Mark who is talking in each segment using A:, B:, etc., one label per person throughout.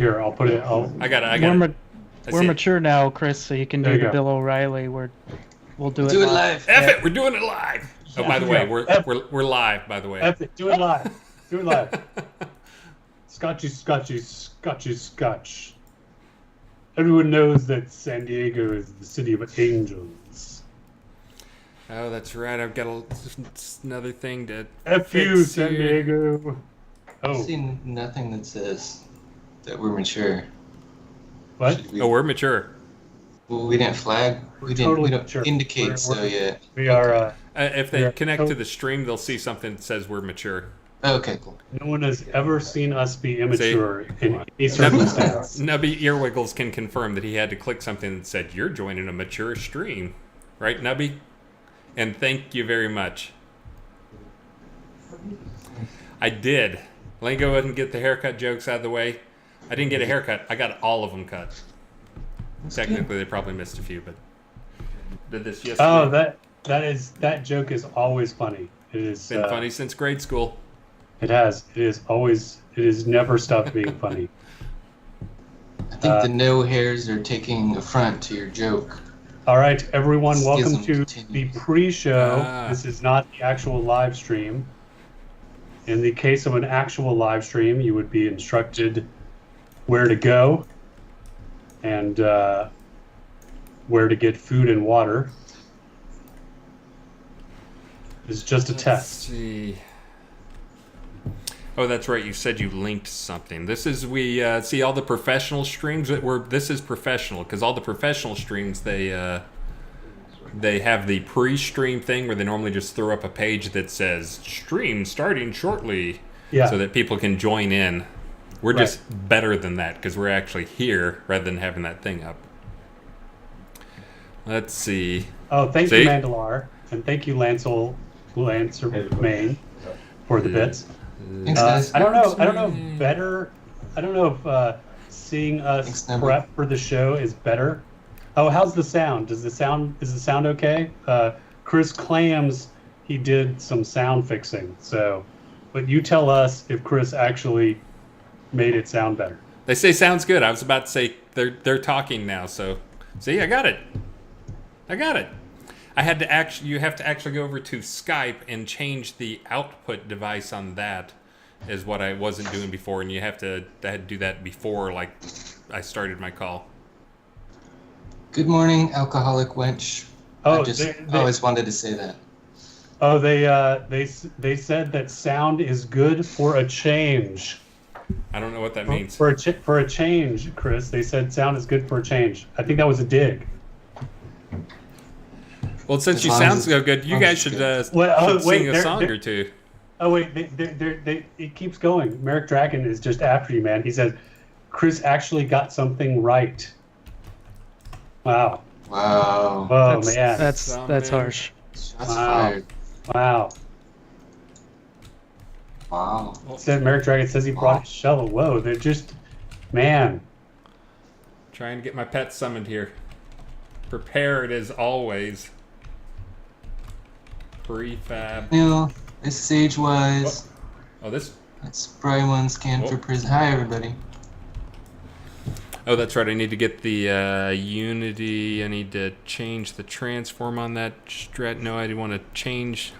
A: Here, I'll put it.
B: I got it.
C: We're mature now, Chris, so you can
A: There
C: do
A: you
C: the
A: go.
C: Bill O'Reilly. We'll do it
D: Do it
C: live.
D: live.
B: F it, we're doing it live. Oh, by the way,
A: F-
B: we're live. By the way,
A: F it. Do it live. Do it live. Scotchy, Scotchy, Scotchy, Scotch. Everyone knows that San Diego is the city of angels.
B: Oh, that's right. I've got another thing to.
A: F you,
B: fix
A: San
B: here.
A: Diego.
D: I've
A: Oh,
D: seen nothing that says that we're mature.
A: what?
D: Should we,
B: Oh, we're mature.
D: well, we didn't flag. We
A: totally
D: don't
A: mature.
D: indicate
A: We're-
D: so yet.
A: We are.
B: If they
A: Yeah.
B: connect to the stream, they'll see something that says we're mature.
D: Okay, cool.
A: No one has ever seen us be immature in any
B: Nubby,
A: circumstance.
B: Nubby Earwiggles can confirm that he had to click something that said, "You're joining a mature stream." Right, Nubby? And thank you very much. I did. Let me go ahead and get the haircut jokes out of the way. I didn't get a haircut. I got all of them cut. Technically, they probably missed a few, but did this yesterday.
A: Oh, that joke is always funny. It is
B: Been funny since grade school.
A: It has. It is always. It has never stopped being funny.
D: I think the no hairs are taking affront to your joke.
A: All right, everyone, welcome
D: Schism
A: to
D: continues.
A: the pre-show.
B: Ah.
A: This is not the actual live stream. In the case of an actual live stream, you would be instructed where to go and where to get food and water. This is just a
B: Let's
A: test.
B: see. Oh, that's right. You said you linked something. This is see all the professional streams that were. This is professional because all the professional streams they have the pre-stream thing where they normally just throw up a page that says stream starting shortly,
A: Yeah.
B: so that people can join in. We're
A: Right.
B: just better than that because we're actually here rather than having that thing up. Let's see.
A: Oh, thank
B: See?
A: you, Mandalar, and thank you, Lancer Main, for the bits.
D: Thanks, guys.
A: I don't know. I don't know if better. I don't know if seeing us
D: Thanks, Number.
A: prep for the show is better. Oh, how's the sound? Is the sound okay? Chris claims he did some sound fixing. So, but you tell us if Chris actually made it sound better.
B: They say sounds good. I was about to say they're talking now. So, see, I got it. I had to you have to actually go over to Skype and change the output device on that, is what I wasn't doing before, and I had to do that before like I started my call.
D: Good morning, alcoholic wench.
A: Oh,
D: I just
A: they-
D: always wanted to say that.
A: Oh, they said that sound is good for a change.
B: I don't know what that means.
A: For a change, Chris. They said sound is good for a change. I think that was a dig.
B: Well, since
D: As
B: you
D: long
B: sound
D: as
B: so good, you
D: as
B: guys
D: it's
B: should,
D: good.
A: Well,
B: should
A: wait,
B: sing a
A: they're-
B: song
A: they're-
B: or two.
A: Oh wait, it keeps going. Merrick Dragon is just after you, man. He says, "Chris actually got something right." Wow.
D: Wow.
A: Oh man.
C: That's harsh.
D: Shots
A: Wow.
D: fired.
A: Wow.
D: Wow.
A: Said Merrick Dragon says he brought his shovel. Whoa, they're just, man.
B: Trying to get my pet summoned here. Prepared as always. Prefab.
D: Neil, this is Sage-Wise.
B: Oh, this.
D: That's Brian One Scan for
B: Oh.
D: prison. Hi, everybody.
B: Oh, that's right. I need to get the Unity. I need to change the transform on that strat. No, I want to change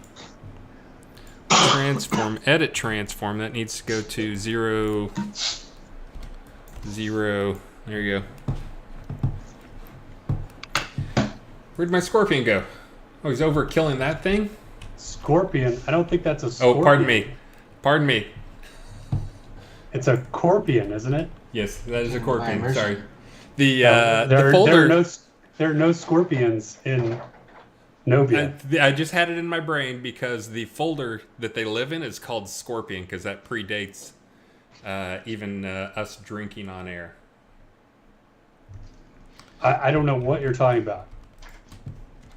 B: transform. Edit transform. That needs to go to 0, 0. There you go. Where'd my scorpion go? Oh, he's over killing that thing?
A: Scorpion. I don't think that's a scorpion.
B: Oh, pardon me. Pardon me.
A: It's a corpion, isn't it?
B: Yes, that is a
D: By
B: scorpion.
D: immersion.
B: Sorry. The
A: there
B: folder.
A: are no scorpions in Novia.
B: I just had it in my brain because the folder that they live in is called Scorpion because that predates even us drinking on air.
A: I don't know what you're talking about.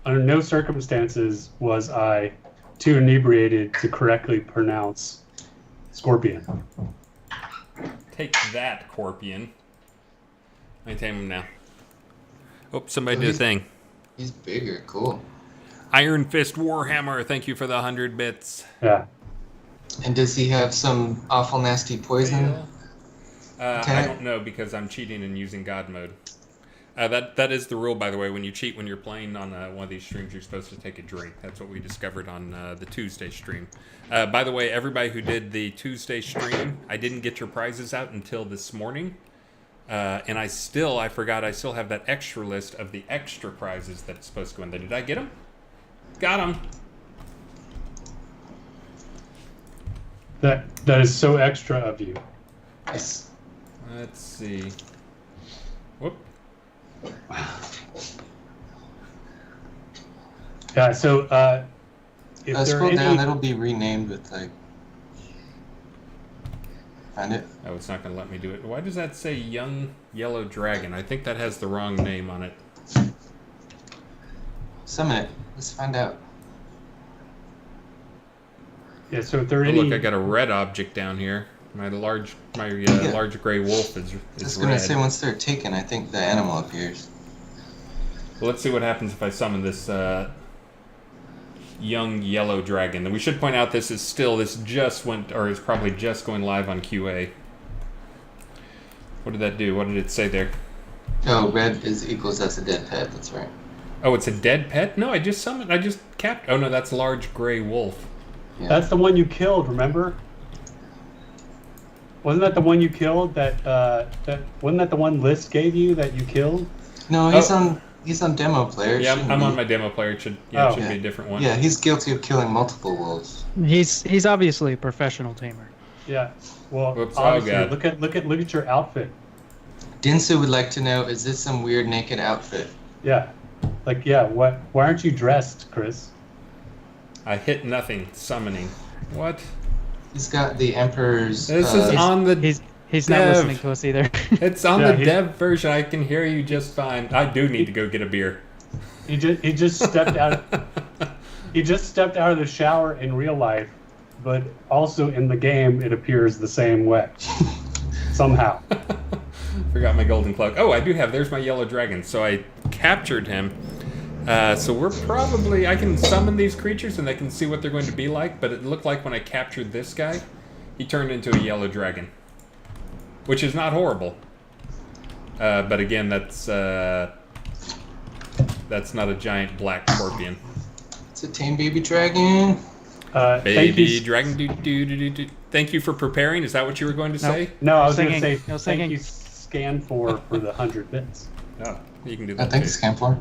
A: Under no circumstances was I too inebriated to correctly pronounce scorpion.
B: Take that, Scorpion. I tame him now. Oh, somebody
D: Oh,
B: did a thing.
D: He's bigger. Cool.
B: Iron Fist Warhammer, thank you for the 100 bits.
A: Yeah.
D: And does he have some awful nasty poison?
B: I don't know because I'm cheating and using God mode. That is the rule, by the way. When you cheat when you're playing on one of these streams, you're supposed to take a drink. That's what we discovered on the Tuesday stream. By the way, everybody who did the Tuesday stream, I didn't get your prizes out until this morning. And I forgot I still have that extra list of the extra prizes that's supposed to go in there. Did I get them? Got them.
A: That is so extra of you.
D: Nice.
B: Let's see. Whoop.
A: Yeah. So if there are
D: Scroll
A: any,
D: down. That'll be renamed with like. Find it.
B: Oh, it's not going to let me do it. Why does that say Young Yellow Dragon? I think that has the wrong name on it.
D: Summon it. Let's find out.
A: yeah. So if there are
B: Oh,
A: any,
B: look, I got a red object down here. My large gray wolf is
D: I was
B: red.
D: gonna say once they're taken, I think the animal appears.
B: Well, let's see what happens if I summon this young yellow dragon. And we should point out this just went, or is probably just going live on QA. What did that do? What did it say there?
D: Oh, red is equals that's a dead pet. That's right.
B: Oh, it's a dead pet? No, I just capped. Oh no, that's large gray wolf.
D: Yeah.
A: that's the one you killed. Remember? Wasn't that the one you killed? Wasn't that the one List gave you that you killed?
D: No, he's on demo player.
B: Yeah,
D: Shouldn't
B: I'm
D: be.
B: on my demo player. It should be a different one.
D: Yeah, he's guilty of killing multiple wolves.
C: He's obviously a professional tamer.
A: Yeah. Well,
B: Whoops, oh,
A: obviously,
B: God.
A: look at your outfit.
D: Dinsu would like to know: is this some weird naked outfit?
A: Yeah. Why aren't you dressed, Chris?
B: I hit nothing. Summoning. What?
D: He's got the Emperor's.
B: This is on the.
C: He's not
B: Dev.
C: listening to us either.
B: It's on
A: Yeah,
B: the dev version. I can hear you just fine. I do need to go get a beer.
A: He just stepped out. He just stepped out of the shower in real life, but also in the game it appears the same way. Somehow.
B: Forgot my golden cloak. Oh, I do have. There's my yellow dragon. So I captured him. So we're probably. I can summon these creatures and they can see what they're going to be like. But it looked like when I captured this guy, he turned into a yellow dragon, which is not horrible. But again, that's not a giant black scorpion.
D: It's a tame baby dragon.
B: Baby dragon. Thank you for preparing. Is that what you were going to say?
A: No, I was going to
C: Singing.
A: say
C: No
A: thank
C: singing.
A: you, Scan for the 100 bits.
B: Oh, you can do
D: I
B: that
D: think
B: too.
D: it's Camphor.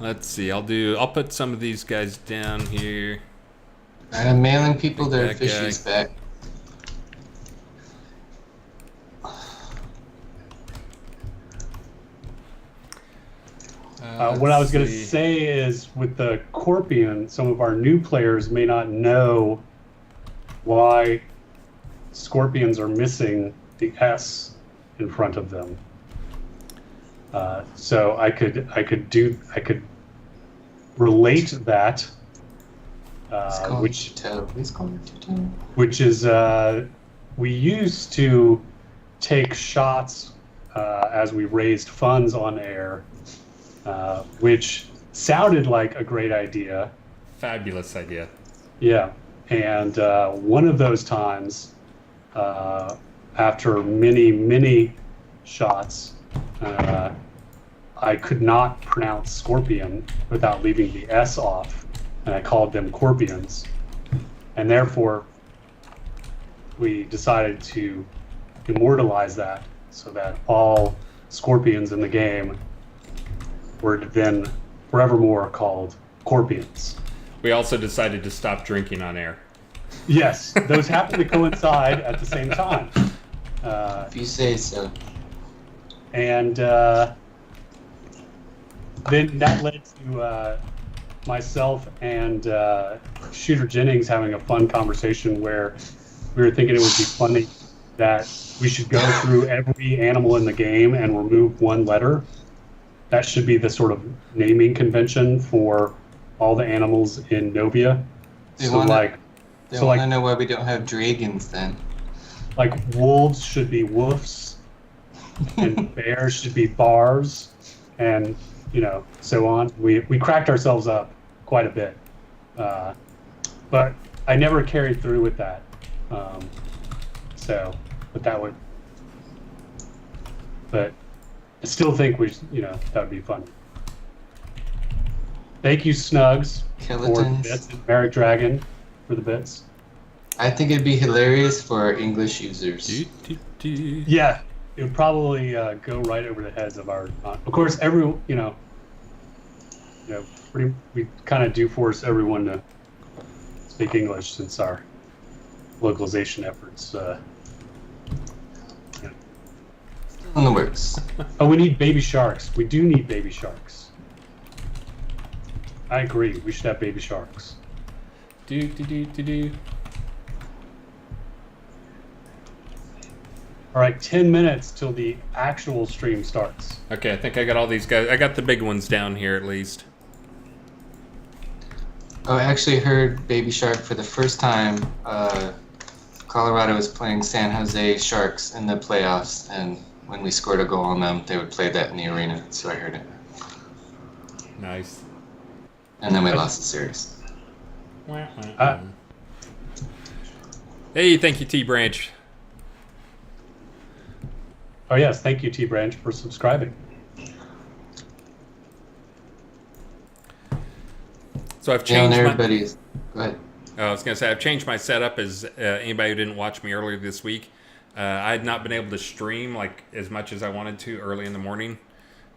B: Let's see. I'll put some of these guys down here.
D: Alright, I'm mailing people their
B: That
D: fishies back.
A: What I was going to
B: Let's see.
A: say is with the Scorpion, some of our new players may not know why Scorpions are missing the S in front of them. So I could relate that, which
D: He's calling it Toto.
A: which is we used to take shots as we raised funds on air, which sounded like a great idea.
B: Fabulous idea.
A: Yeah, and one of those times, after many shots, I could not pronounce scorpion without leaving the S off, and I called them Corpions, and therefore we decided to immortalize that so that all scorpions in the game were then forevermore called Corpions.
B: We also decided to stop drinking on air.
A: Yes, those happen to coincide at the same time.
D: If you say so.
A: And then that led to myself and Shooter Jennings having a fun conversation where we were thinking it would be funny that we should go through every animal in the game and remove one letter. That should be the sort of naming convention for all the animals in Novia.
D: They
A: So
D: wanna-
A: like
D: They
A: So,
D: want to
A: like-
D: know why we don't have dragons then.
A: wolves should be woofs, and bears should be bars, and so on. We cracked ourselves up quite a bit, but I never carried through with that. But but I still think that would be fun. Thank you, Snugs, for the
D: Skeletons.
A: bits, and Merrick Dragon for the bits.
D: I think it'd be hilarious for English users.
A: Yeah, it would probably go right over the heads of our. Of course, we kind of do force everyone to speak English since our localization efforts.
D: In the works.
A: Oh, we need baby sharks. We do need baby sharks. I agree. We should have baby sharks. All right, 10 minutes till the actual stream starts.
B: Okay, I think I got all these guys. I got the big ones down here at least.
D: Oh, I actually heard Baby Shark for the first time. Colorado was playing San Jose Sharks in the playoffs, and when we scored a goal on them, they would play that in the arena, so I heard it.
B: Nice.
D: And then we lost the series.
B: Hey, thank you, T Branch.
A: Oh yes, thank you, T Branch, for subscribing.
B: So I've changed
D: everybody's. Go ahead.
B: I was gonna say I've changed my setup. As anybody who didn't watch me earlier this week, I had not been able to stream like as much as I wanted to early in the morning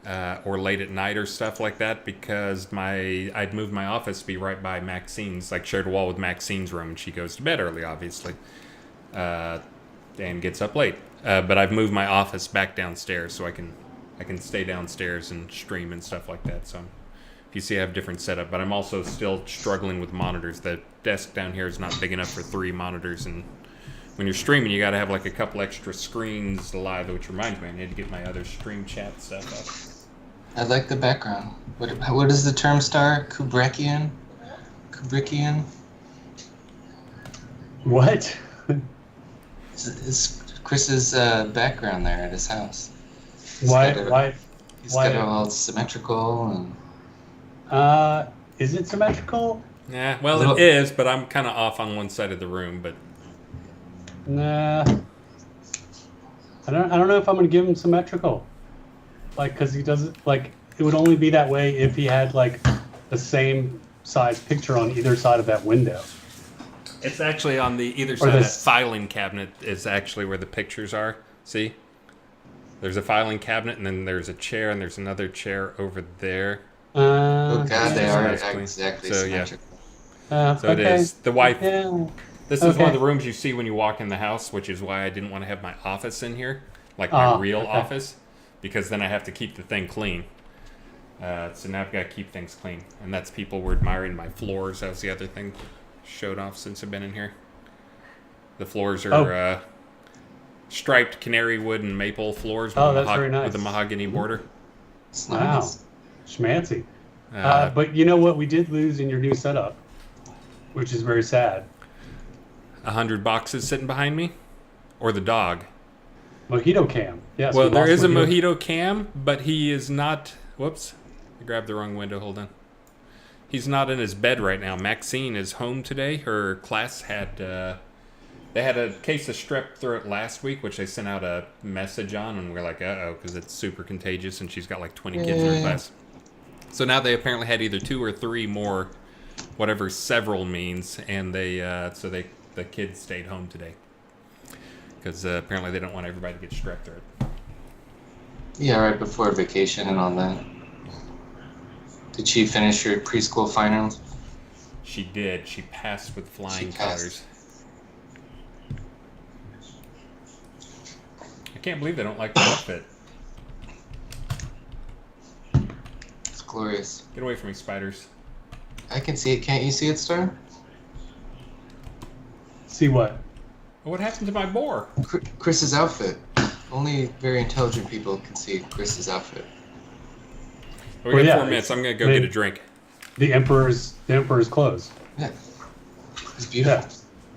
B: or late at night or stuff like that because I'd moved my office to be right by Maxine's, like shared a wall with Maxine's room, and she goes to bed early, obviously, and gets up late. But I've moved my office back downstairs so I can stay downstairs and stream and stuff like that. So if you see, I have a different setup, but I'm also still struggling with monitors. The desk down here is not big enough for 3 monitors, and when you're streaming, you got to have like a couple extra screens live, which reminds me, I need to get my other stream chat stuff up.
D: I like the background. What is the term, Star? Kubrickian?
A: What?
D: It's Chris's background there at his house. He's
A: Why?
D: got it all symmetrical and.
A: Is it symmetrical?
B: Yeah, well, it is, but I'm kind of off on one side of the room. But
A: Nah. I don't know if I'm gonna give him symmetrical. Like, cause he doesn't like. It would only be that way if he had like the same size picture on either side of that window.
B: it's actually on the either side of that filing cabinet is actually where the pictures are. See? There's a filing cabinet, and then there's a chair, and there's another chair over there.
D: Oh God, they are
B: Exactly.
D: exactly
B: So, yeah.
D: symmetrical.
B: So it is. The wife.
A: Yeah.
B: This is one of the rooms you see when you walk in the house, which is why I didn't want to have my office in here, like my real office, because then I have to keep the thing clean. So now I've got to keep things clean, and that's people were admiring my floors. That was the other thing showed off since I've been in here. The floors are striped canary wood and maple floors with,
A: very nice.
B: with a mahogany border.
D: It's
A: Wow.
D: nice.
A: Schmancy. But you know what we did lose in your new setup, which is very sad.
B: 100 boxes sitting behind me, or the dog.
A: Mojito Cam. Yes.
B: Well,
A: we
B: there
A: lost
B: is a Mojito Cam, but he is not. Whoops, I grabbed the wrong window. Hold on. He's not in his bed right now. Maxine is home today. Her class had they had a case of strep throat last week, which they sent out a message on, and we're like, uh-oh, because it's super contagious, and she's got like 20 kids in her class. So now they apparently had either 2 or 3 more, whatever several means, and the kids stayed home today because apparently they don't want everybody to get strep throat.
D: Yeah, right before vacation and all that. Did she finish her preschool finals?
B: She did. She passed with flying
D: She passed.
B: colors. I can't believe they don't like the outfit.
D: It's glorious.
B: Get away from me, spiders.
D: I can see it. Can't you see it, Star?
A: See what?
B: What happened to my boar?
D: Chris's outfit. Only very intelligent people can see Chris's outfit.
B: We
A: Well,
B: got
A: yeah,
B: 4 minutes. I'm gonna go
A: they-
B: get a drink.
A: The Emperor's clothes.
D: Yeah. It's beautiful.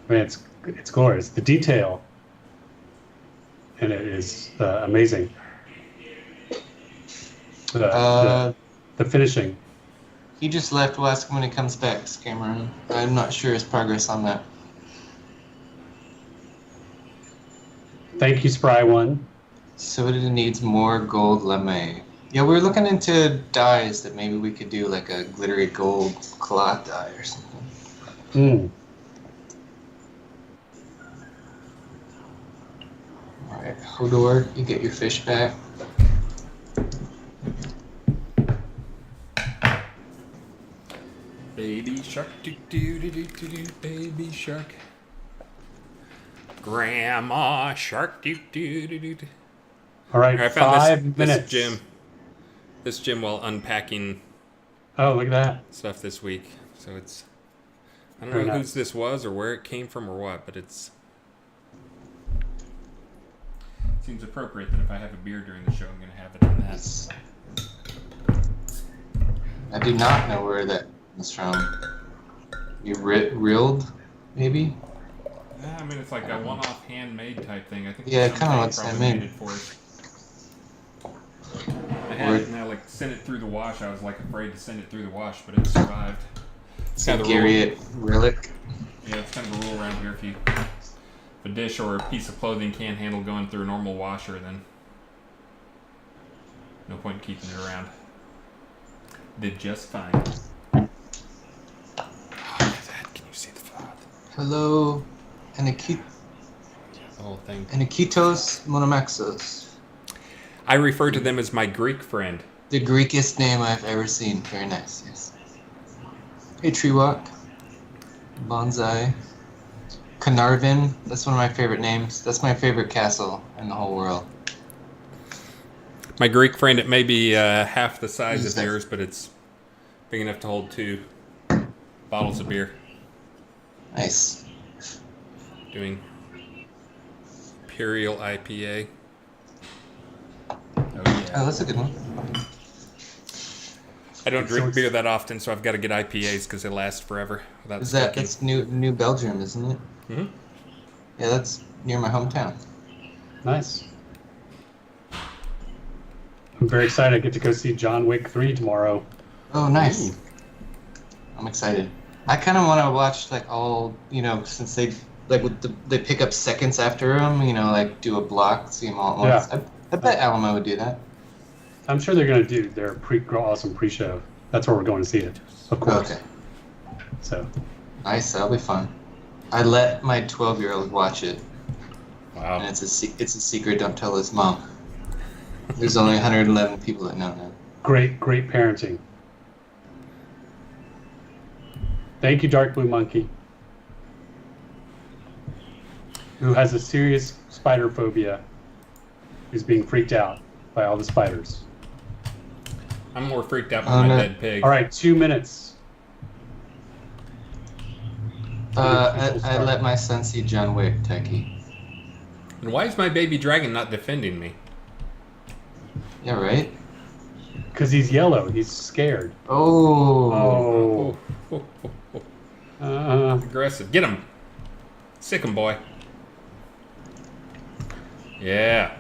A: I mean, it's glorious. The detail in it is amazing. The finishing.
D: He just left. We'll ask him when he comes back, Cameron. I'm not sure his progress on that.
A: Thank you, Spry One.
D: Soda needs more gold lame. Yeah, we're looking into dyes that maybe we could do like a glittery gold cloth dye or something.
A: Hmm.
D: Alright, Hodor, you get your fish back.
B: Baby shark, do do do do do do, baby shark. Grandma shark, do do do do do.
A: All right,
B: I found
A: 5 minutes.
B: This gym while unpacking
A: Oh, look at that.
B: stuff this week. So it's, I don't
A: Very
B: know
A: nice.
B: whose this was or where it came from or what, but it's seems appropriate that if I have a beer during the show, I'm gonna have it on that.
D: I do not know where that comes from. You reeled, maybe?
B: Yeah, I mean it's like a one-off handmade type thing. I think
D: Yeah, it
B: some
D: kinda
B: thing
D: looks
B: probably
D: handmade.
B: made it for us. I had it and I like sent it through the wash. I was like afraid to send it through the wash, but it survived. It's kind of the rule.
D: Gary relic.
B: Yeah, it's kind of a rule around here. If a dish or a piece of clothing can't handle going through a normal washer, then no point in keeping it around. Did just fine. Oh, look at that. Can you see the froth?
D: Hello,
B: The whole thing.
D: Anikitos Monomaxos.
B: I refer to them as my Greek friend.
D: The Greekest name I've ever seen. Very nice, yes. Hey, Treewalk. Bonsai. Carnarvon. That's one of my favorite names. That's my favorite castle in the whole world.
B: My Greek friend, it may be half the size
D: Use
B: of
D: that.
B: yours, but it's big enough to hold 2 bottles of beer.
D: Nice.
B: Doing Imperial IPA. Oh
D: Oh,
B: yeah.
D: that's a good one.
B: I don't
A: So
B: drink
A: it's-
B: beer that often, so I've got to get IPAs because they last forever without
D: Is that
B: sticking.
D: that's New Belgium, isn't it?
B: Mhm.
D: Yeah, that's near my hometown.
A: Nice. I'm very excited. I get to go see John Wick 3 tomorrow.
D: Oh, nice.
B: Ooh.
D: I'm excited. I kind of want to watch like all, since they like they pick up seconds after them, like do a block, see them all at once. I bet Alamo would do that.
A: I'm sure they're going to do their awesome pre-show. That's where we're going to see it, of course.
D: Okay,
A: So,
D: nice. That'll be fun. I let my 12-year-old watch it, and
B: Wow.
D: it's a secret. Don't tell his mom. There's only 111 people that know that.
A: great parenting. Thank you, Dark Blue Monkey, who has a serious spider phobia, who's being freaked out by all the spiders.
B: I'm more freaked out by
D: Oh,
B: my
D: no.
B: dead pig.
A: All right, 2 minutes.
D: I let my son see John Wick, Techie.
B: And why is my baby dragon not defending me?
D: Yeah, right?
A: Because he's yellow. He's scared.
D: Oh.
A: Oh.
B: Oh, oh, oh, oh.
A: Uh,
B: Aggressive. Get him. Sick him, boy. Yeah.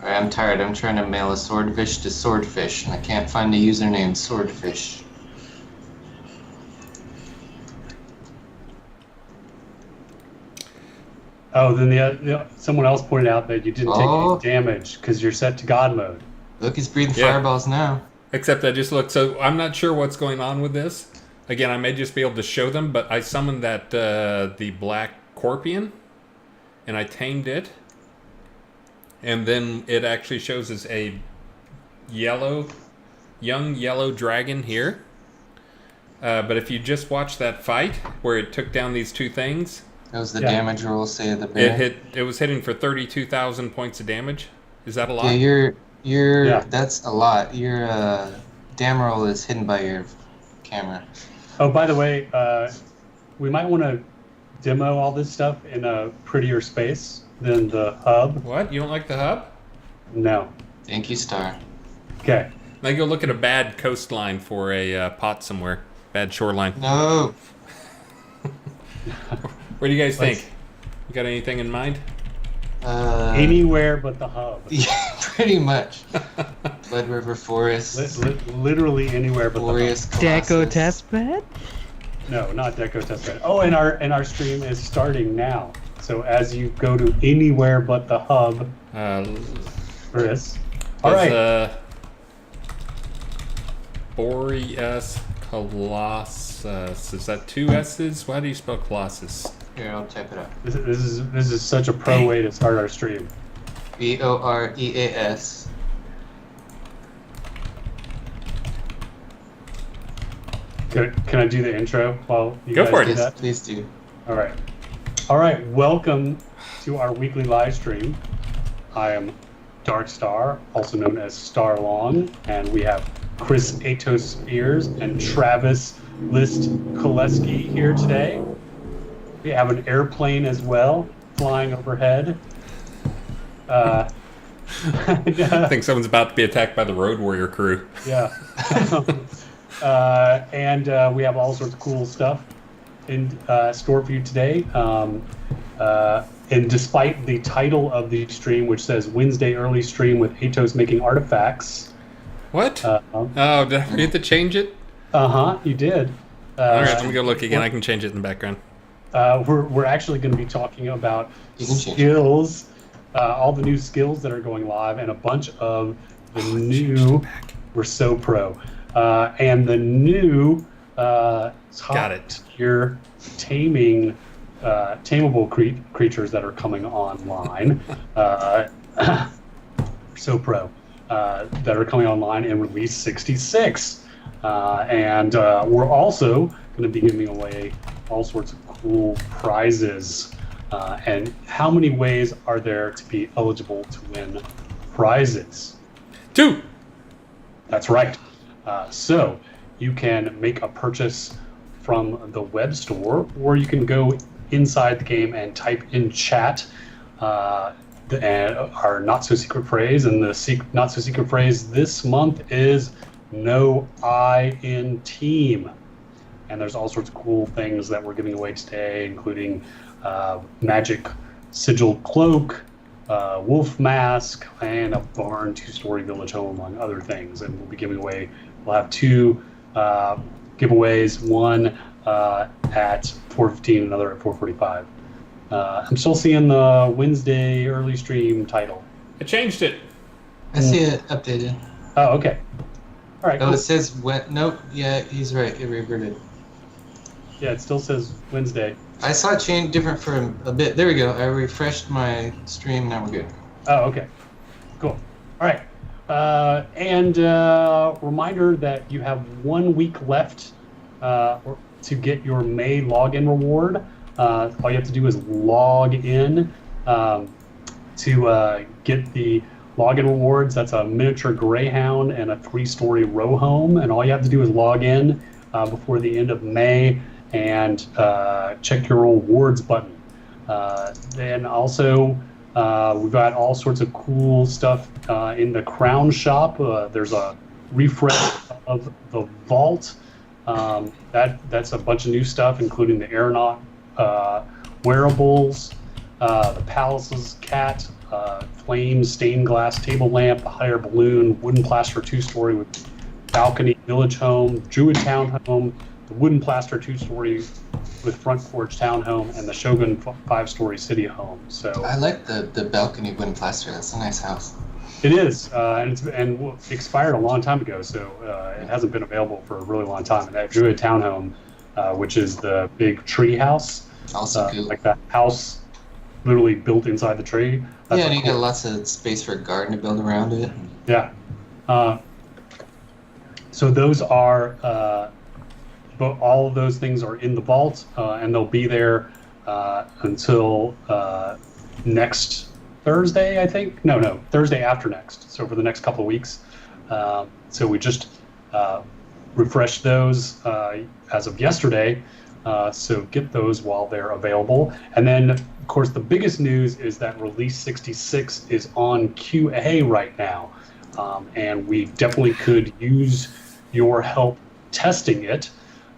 D: Alright, I'm tired. I'm trying to mail a swordfish to Swordfish, and I can't find the username Swordfish.
A: oh, then someone else pointed out that you didn't take
D: Oh.
A: any damage because you're set to God mode.
D: Look, he's breathing
B: Yeah.
D: fireballs now.
B: Except I just looked. So I'm not sure what's going on with this. Again, I may just be able to show them, but I summoned that the black Corpion, and I tamed it, and then it actually shows as a young yellow dragon here. But if you just watch that fight where it took down these 2 things,
D: That was the
A: Yeah.
D: damage roll, say the bear.
B: it was hitting for 32,000 points of damage. Is that a lot?
D: Yeah,
A: Yeah.
D: that's a lot. Your dam roll is hidden by your camera.
A: Oh, by the way, we might want to demo all this stuff in a prettier space than the hub.
B: What? You don't like the hub?
A: No.
D: Thank you, Star.
A: Okay.
B: Now go look at a bad coastline for a pot somewhere. Bad shoreline.
D: No.
B: What do you guys
A: Let's-
B: think? You got anything in mind?
A: Anywhere but the hub.
D: Yeah, pretty much. Blood River Forest.
A: Literally anywhere but
D: Glorious
C: Deco
D: Colossus.
C: testbed?
A: the hub. No, not Deco Testbed. Oh, and our stream is starting now. So as you go to anywhere but the hub Chris. All right.
B: Boreas Colossus. Is that 2 S's? Why do you spell Colossus?
D: Here, I'll type it up.
A: This is such a pro way to start our stream.
D: Boreas.
A: Can I do the intro while you
B: Go
A: guys
B: for it.
A: do
D: Yes,
A: that?
D: please do.
A: All right. All right. Welcome to our weekly live stream. I am Dark Star, also known as Starlong, and we have Chris Atos Spears and Travis List Koleski here today. We have an airplane as well flying overhead.
B: I think someone's about to be attacked by the Road Warrior crew.
A: Yeah. And we have all sorts of cool stuff in store for you today. And despite the title of the stream, which says Wednesday early stream with Atos making artifacts.
B: What? Oh, did I forget to change it?
A: You did.
B: All right, let me go look again. I can change it in the background.
A: We're actually going to be talking about skills, all the new skills that are going live, and a bunch of the new. We're so pro. And the new top tier taming, tameable creatures that are coming online. So pro. That are coming online in release 66. And we're also going to be giving away all sorts of cool prizes. And how many ways are there to be eligible to win prizes?
B: 2.
A: That's right. So you can make a purchase from the web store, or you can go inside the game and type in chat our not so secret phrase. And the not so secret phrase this month is "No I in Team." And there's all sorts of cool things that we're giving away today, including magic sigil cloak, wolf mask, and a barn 2-story village home, among other things. And we'll be giving away. We'll have 2 giveaways. One at 4:15, another at 4:45. I'm still seeing the Wednesday early stream title.
B: I changed it.
D: I see it updated.
A: Oh, okay. All right.
D: Oh,
A: Cool.
D: it says nope. Yeah, he's right. It reverted.
A: Yeah, it still says Wednesday.
D: I saw it change different for a bit. There we go. I refreshed my stream. Now we're good.
A: Oh, okay. Cool. All right. And reminder that you have 1 week left to get your May login reward. All you have to do is log in to get the login rewards. That's a miniature greyhound and a 3-story row home. And all you have to do is log in before the end of May and check your rewards button. Then also, we've got all sorts of cool stuff in the Crown Shop. There's a refresh of the Vault. That's a bunch of new stuff, including the Aeronaut wearables, the Palace's cat, flame stained glass table lamp, a higher balloon, wooden plaster 2-story with balcony village home, Druid townhome, the wooden plaster 2-story with front porch townhome, and the Shogun 5-story city home. So
D: I like the balcony wooden plaster. That's a nice house.
A: it is, and it's expired a long time ago, so it hasn't been available for a really long time. And that Druid townhome, which is the big tree house,
D: Also cool.
A: like that house literally built inside the tree. That's
D: Yeah, and you
A: cool.
D: got lots of space for a garden to build around it.
A: Yeah. So those are, but all of those things are in the vault, and they'll be there until next Thursday, I think. No, Thursday after next. So for the next couple of weeks. So we just refreshed those as of yesterday. So get those while they're available. And then, of course, the biggest news is that Release 66 is on QA right now. And we definitely could use your help testing it.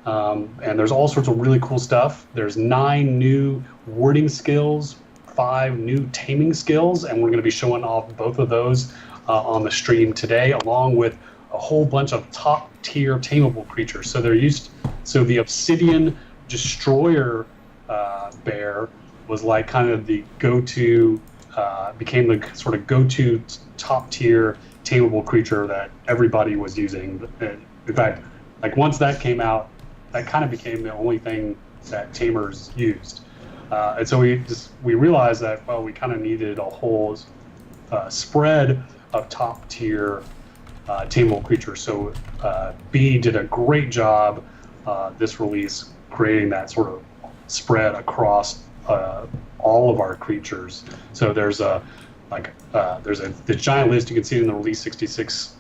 A: And there's all sorts of really cool stuff. There's 9 new wording skills, 5 new taming skills, and we're going to be showing off both of those on the stream today, along with a whole bunch of top tier tameable creatures. So so the Obsidian Destroyer bear was like kind of the go-to became the sort of go-to top tier tameable creature that everybody was using. In fact, like once that came out, that kind of became the only thing that tamers used. And so we realized that, well, we kind of needed a whole spread of top tier tameable creatures. So B did a great job this release creating that sort of spread across all of our creatures. So there's the giant list. You can see it in the Release 66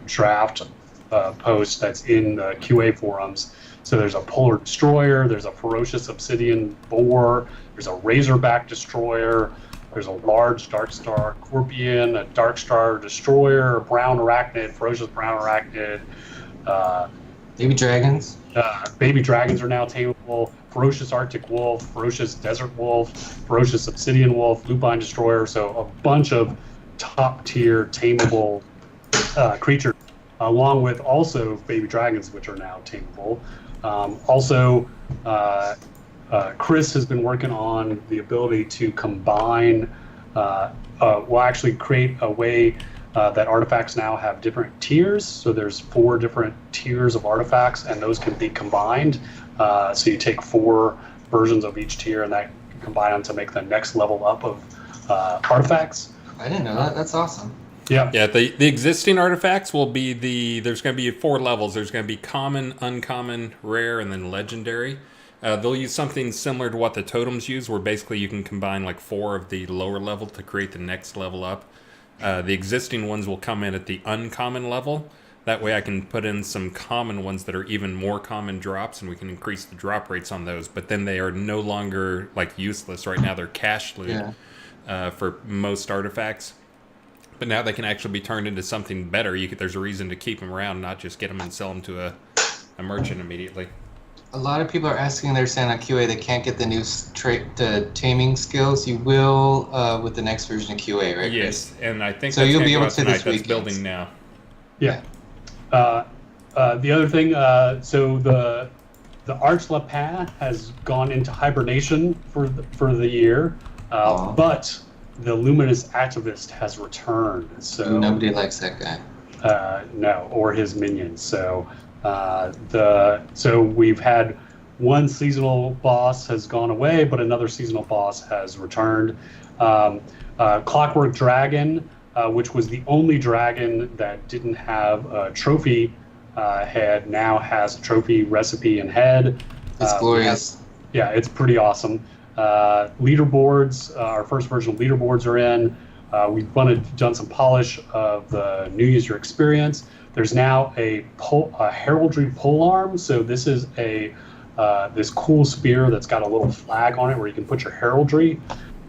A: draft post that's in the QA forums. So there's a Polar Destroyer, there's a Ferocious Obsidian Boar, there's a Razorback Destroyer, there's a large Darkstar Scorpion, a Darkstar Destroyer, a Brown Arachnid, Ferocious Brown Arachnid.
D: Baby dragons.
A: Baby dragons are now tameable. Ferocious Arctic Wolf, Ferocious Desert Wolf, Ferocious Obsidian Wolf, Lupine Destroyer. So a bunch of top tier tameable creatures, along with also baby dragons, which are now tameable. Chris has been working on the ability to combine, actually create a way that artifacts now have different tiers. So there's 4 different tiers of artifacts, and those can be combined. So you take 4 versions of each tier, and that can combine them to make the next level up of artifacts.
D: I didn't know that. That's awesome.
A: Yeah.
B: Yeah, the existing artifacts will be there's going to be 4 levels. There's going to be common, uncommon, rare, and then legendary. They'll use something similar to what the totems use, where basically you can combine like 4 of the lower level to create the next level up. The existing ones will come in at the uncommon level. That way I can put in some common ones that are even more common drops, and we can increase the drop rates on those. But then they are no longer like useless. Right now they're cash loot for most artifacts. But now they can actually be turned into something better. There's a reason to keep them around, not just get them and sell them to a merchant immediately.
D: A lot of people are asking, they're saying on QA they can't get the new the taming skills. You will with the next version of QA, right?
B: Yes, and I think
D: so.
B: that's
D: You'll be
B: go
D: able
B: out
D: to
B: tonight.
D: this
B: That's
D: weekend.
B: building now.
A: Yeah. The other thing, so the Arch Lapin has gone into hibernation for the year, but the Luminous Activist has returned. So
D: nobody likes that guy.
A: No, or his minions. So so we've had one seasonal boss has gone away, but another seasonal boss has returned. Clockwork Dragon, which was the only dragon that didn't have a trophy head, now has a trophy recipe and head.
D: It's glorious.
A: It's pretty awesome. Leaderboards, our first version of leaderboards are in. We've done some polish of the new user experience. There's now a heraldry polearm. So this is this cool spear that's got a little flag on it where you can put your heraldry.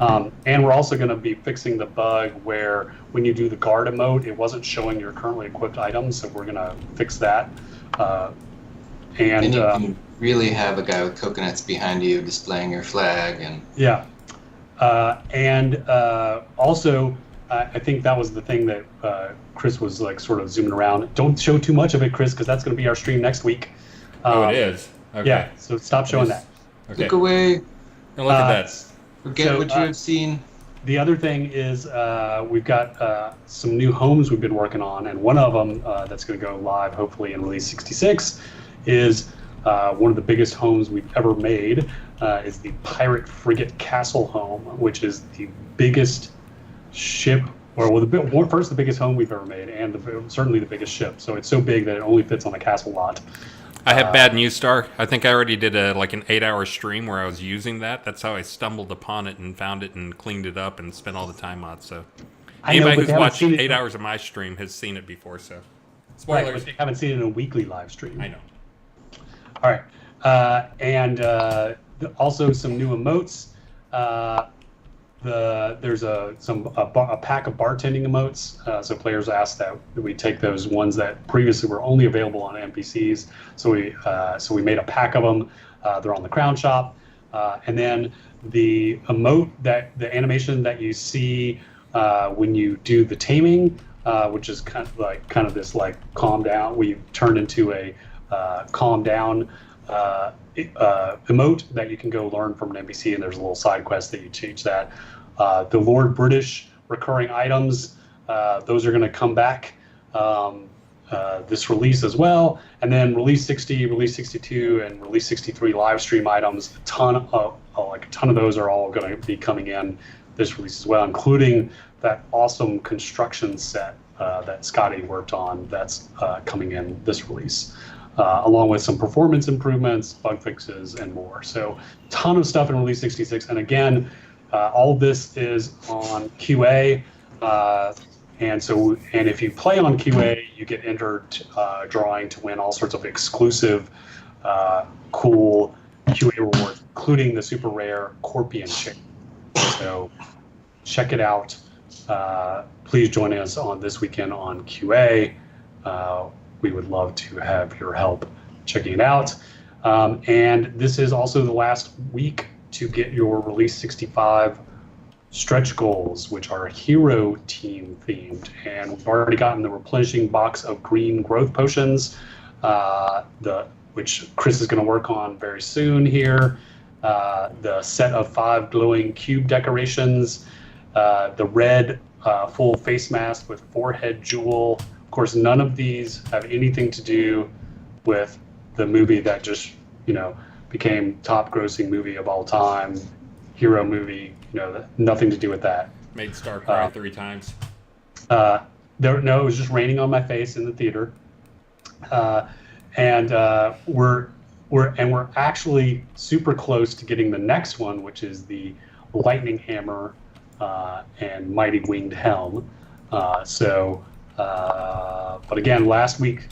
A: And we're also going to be fixing the bug where when you do the guard emote, it wasn't showing your currently equipped items. So we're going to fix that. And
D: you can really have a guy with coconuts behind you displaying your flag. And
A: yeah. Also, I think that was the thing that Chris was like sort of zooming around. Don't show too much of it, Chris, because that's going to be our stream next week.
B: It is? Okay.
A: Yeah, so stop showing that.
B: Okay.
D: look away.
B: Now look at that.
D: Forget what you have seen.
A: The other thing is we've got some new homes we've been working on, and one of them that's going to go live hopefully in Release 66 is one of the biggest homes we've ever made. Is the Pirate Frigate Castle home, which is the biggest ship, first the biggest home we've ever made, and certainly the biggest ship. So it's so big that it only fits on a castle lot.
B: I have bad news, Star. I think I already did an 8-hour stream where I was using that. That's how I stumbled upon it and found it and cleaned it up and spent all the time on it. So anybody who's watched 8 hours of my stream has seen it before. So spoilers.
A: Right, but they haven't seen it in a weekly live stream.
B: I know.
A: All right, and also some new emotes. There's a pack of bartending emotes. So players asked that we take those ones that previously were only available on NPCs. So we made a pack of them. They're on the Crown Shop, and then the emote the animation that you see when you do the taming, which is kind of this like calm down. We've turned into a calm down emote that you can go learn from an NPC, and there's a little side quest that you teach that. The Lord British recurring items, those are going to come back this release as well. And then release 60, release 62, and release 63 live stream items, a ton of those are all going to be coming in this release as well, including that awesome construction set that Scotty worked on that's coming in this release, along with some performance improvements, bug fixes, and more. So ton of stuff in release 66. And again, all of this is on QA. And if you play on QA, you get entered drawing to win all sorts of exclusive, cool QA rewards, including the super rare Corpian chick. So check it out. Please join us on this weekend on QA. We would love to have your help checking it out. And this is also the last week to get your Release 65 stretch goals, which are hero team themed. And we've already gotten the replenishing box of green growth potions, which Chris is going to work on very soon here. The set of 5 glowing cube decorations, the red full face mask with forehead jewel. Of course, none of these have anything to do with the movie that just, became top grossing movie of all time, hero movie, nothing to do with that.
B: Made Star cry 3 times.
A: No, it was just raining on my face in the theater. And we're actually super close to getting the next one, which is the Lightning Hammer and Mighty Winged Helm. But again, last week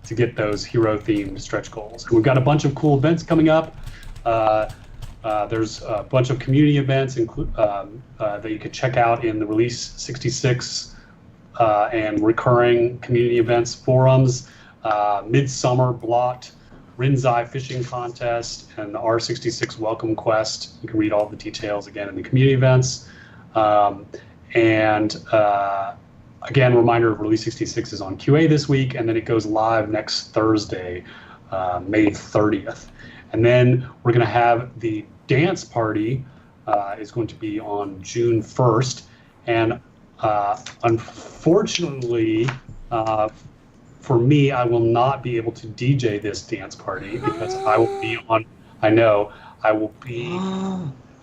A: to get those hero-themed stretch goals. And we've got a bunch of cool events coming up. There's a bunch of community events that you could check out in the Release 66 and recurring community events forums. Midsummer Blot, Rinzai Fishing Contest, and the R66 Welcome Quest. You can read all the details again in the community events. Again, reminder, Release 66 is on QA this week, and then it goes live next Thursday, May 30th. And then we're going to have the dance party is going to be on June 1st. And unfortunately, for me, I will not be able to DJ this dance party because I will be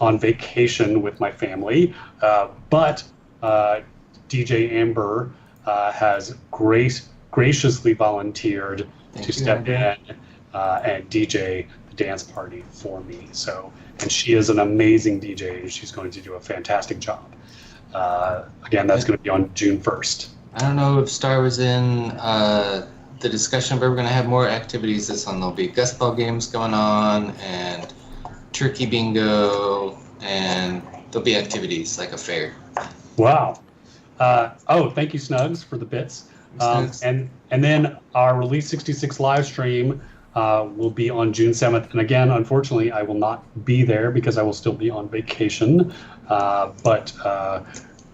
A: on vacation with my family. But DJ Amber has graciously volunteered to step in and DJ the dance party for me. And she is an amazing DJ, and she's going to do a fantastic job. Again, that's going to be on June 1st.
D: I don't know if Star was in the discussion, but we're going to have more activities this one. There'll be guest ball games going on, and turkey bingo, and there'll be activities like a fair.
A: Wow. Thank you, Snugs, for the bits. And then our Release 66 live stream will be on June 7th. And again, unfortunately, I will not be there because I will still be on vacation. But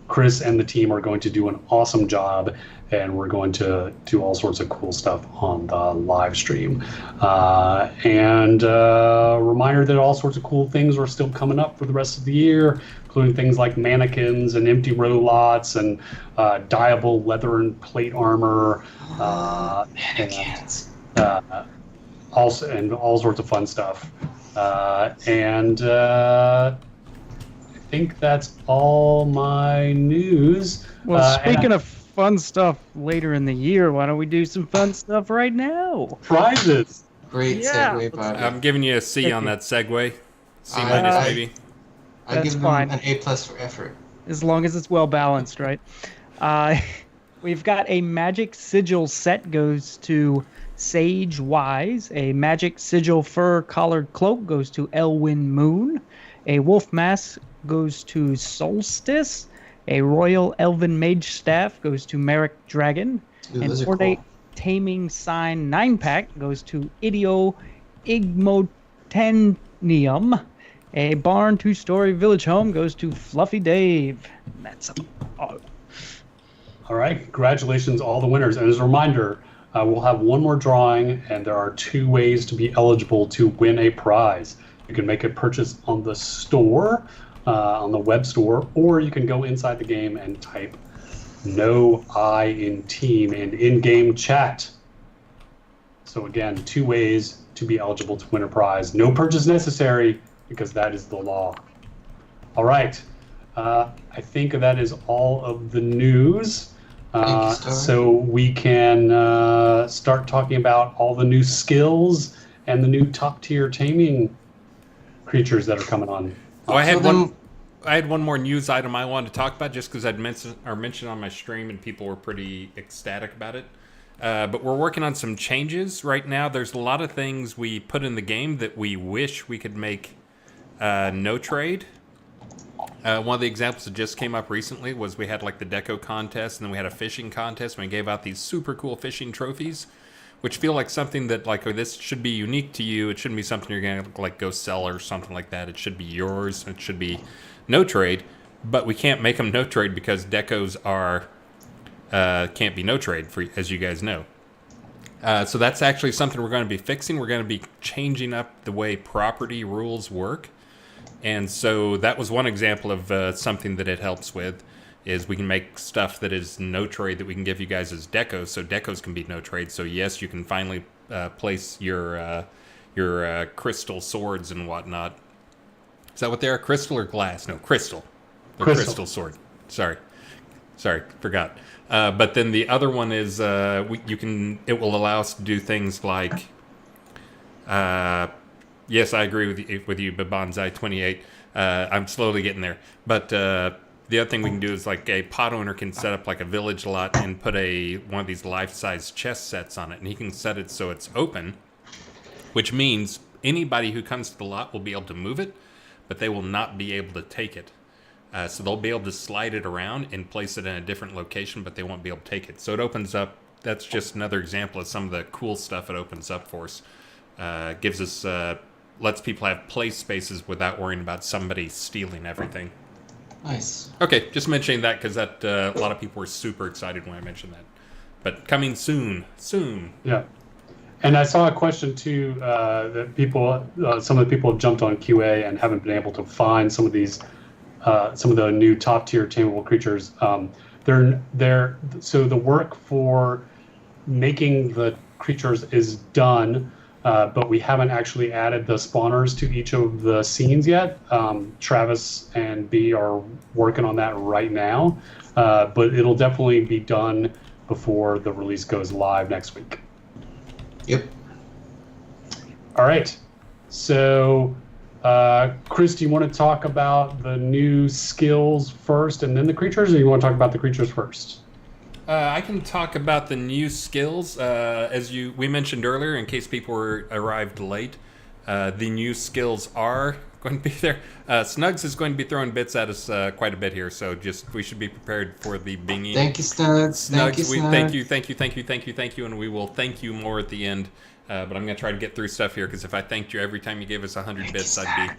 A: Chris and the team are going to do an awesome job, and we're going to do all sorts of cool stuff on the live stream. And reminder that all sorts of cool things are still coming up for the rest of the year, including things like mannequins and empty row lots and dyeable leather and plate armor.
D: Mannequins.
A: And all sorts of fun stuff. I think that's all my news.
C: Well, speaking of fun stuff later in the year, why don't we do some fun stuff right now?
A: Prizes.
D: Great segue, Bobby.
B: I'm giving you a C on that segue. C
D: I-
B: minus
D: I-
B: maybe.
D: I give them
C: fine.
D: an A+ for effort.
C: As long as it's well balanced, right? We've got a Magic Sigil set goes to Sage Wise. A Magic Sigil fur collared cloak goes to Elwyn Moon. A Wolf Mask goes to Solstice. A Royal Elven Mage Staff goes to Merrick Dragon.
D: Ooh,
C: And
D: those are
C: Ornate
D: cool.
C: Taming Sign 9-pack goes to Idio Igmotanium. A Barn 2-story village home goes to Fluffy Dave. And that's all.
A: All right, congratulations, all the winners. And as a reminder, we'll have one more drawing, and there are 2 ways to be eligible to win a prize. You can make a purchase on the store on the web store, or you can go inside the game and type "No I" in team and in-game chat. So again, 2 ways to be eligible to win a prize. No purchase necessary, because that is the law. All right. I think that is all of the news. So we can start talking about all the new skills and the new top-tier taming creatures that are coming on.
B: Oh, I had one more news item I wanted to talk about, just because I'd mentioned on my stream and people were pretty ecstatic about it. But we're working on some changes right now. There's a lot of things we put in the game that we wish we could make no trade. One of the examples that just came up recently was we had like the deco contest, and then we had a fishing contest, and we gave out these super cool fishing trophies, which feel like something that like, oh, this should be unique to you. It shouldn't be something you're gonna like go sell or something like that. It should be yours. It should be no trade. But we can't make them no trade because decos are can't be no trade, for as you guys know. So that's actually something we're going to be fixing. We're going to be changing up the way property rules work. And so that was one example of something that it helps with, is we can make stuff that is no trade that we can give you guys as decos, so decos can be no trade. So yes, you can finally place your crystal swords and whatnot. Is that what they are? Crystal or glass? No, crystal. They're crystal sword. Sorry, forgot. But then the other one is it will allow us to do things like. Yes, I agree with you, but Bonsai 28. I'm slowly getting there. But the other thing we can do is like a pot owner can set up like a village lot and put one of these life-size chess sets on it, and he can set it so it's open, which means anybody who comes to the lot will be able to move it, but they will not be able to take it. So they'll be able to slide it around and place it in a different location, but they won't be able to take it. So it opens up. That's just another example of some of the cool stuff it opens up for us. Gives us. Lets people have play spaces without worrying about somebody stealing everything.
D: Nice.
B: Okay, just mentioning that because that a lot of people were super excited when I mentioned that. But coming soon.
A: Yeah. And I saw a question too that people, some of the people have jumped on QA and haven't been able to find some of these, some of the new top tier tameable creatures. So the work for making the creatures is done. But we haven't actually added the spawners to each of the scenes yet. Travis and B are working on that right now, but it'll definitely be done before the release goes live next week.
D: Yep.
A: All right. So, Chris, do you want to talk about the new skills first and then the creatures, or you want to talk about the creatures first?
B: I can talk about the new skills. As we mentioned earlier, in case people arrived late, the new skills are going to be there. Snugs is going to be throwing bits at us quite a bit here, so we should be prepared for the binging.
D: Thank you, Snugs.
B: Thank you, and we will thank you more at the end. But I'm going to try to get through stuff here, because if I thanked you every time you gave us 100 bits, I'd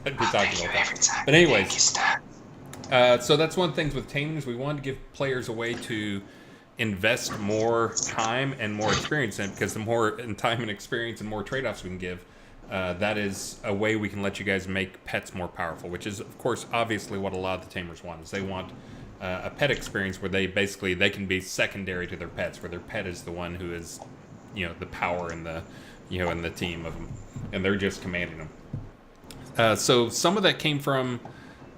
B: be talking about that. But anyways. So that's one thing with taming, is we wanted to give players a way to invest more time and more experience in, because the more time and experience and more trade-offs we can give, that is a way we can let you guys make pets more powerful, which is, of course, obviously what a lot of the tamers want, is they want a pet experience where they can be secondary to their pets, where their pet is the one who is, the power in the, in the team of them, and they're just commanding them. So some of that came from...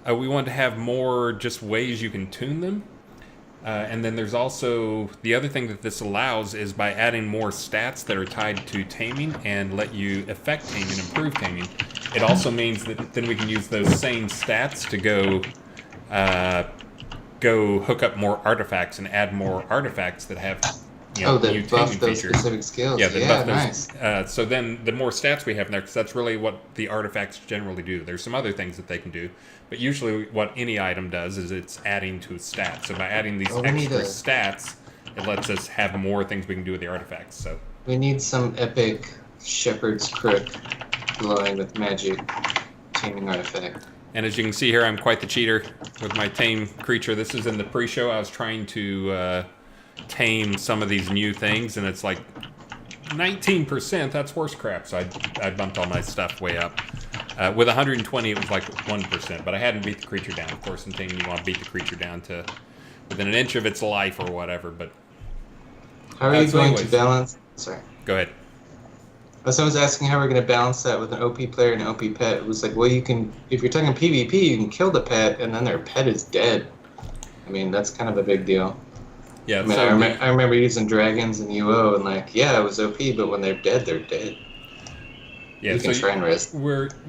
B: we want to have more just ways you can tune them. And then there's also the other thing that this allows is by adding more stats that are tied to taming and let you affect taming and improve taming. It also means that then we can use those same stats to go hook up more artifacts and add more artifacts that have
D: new taming features. Specific skills.
B: Yeah, buff those. Nice. So then the more stats we have in there, because that's really what the artifacts generally do. There's some other things that they can do, but usually what any item does is it's adding to a stat. So by adding these extra stats, it lets us have more things we can do with the artifacts. So
D: we need some epic shepherd's crook glowing with magic taming artifact.
B: And as you can see here, I'm quite the cheater with my tame creature. This is in the pre-show. I was trying to tame some of these new things, and it's like 19%. That's horse crap. So I bumped all my stuff way up. With 120, it was like 1%, but I hadn't beat the creature down. Of course, in Taming, you want to beat the creature down to within an inch of its life or whatever. But
D: how are you
B: so
D: going to
B: anyways.
D: balance? Sorry.
B: Go ahead.
D: Someone's asking how we're going to balance that with an OP player and an OP pet. It was like, well, you can, if you're talking PvP, you can kill the pet, and then their pet is dead. I mean, that's kind of a big deal.
B: Yeah,
D: I mean, I remember using dragons in UO, and like, yeah, it was OP, but when they're dead, they're dead.
B: Yeah,
D: you can try and rest.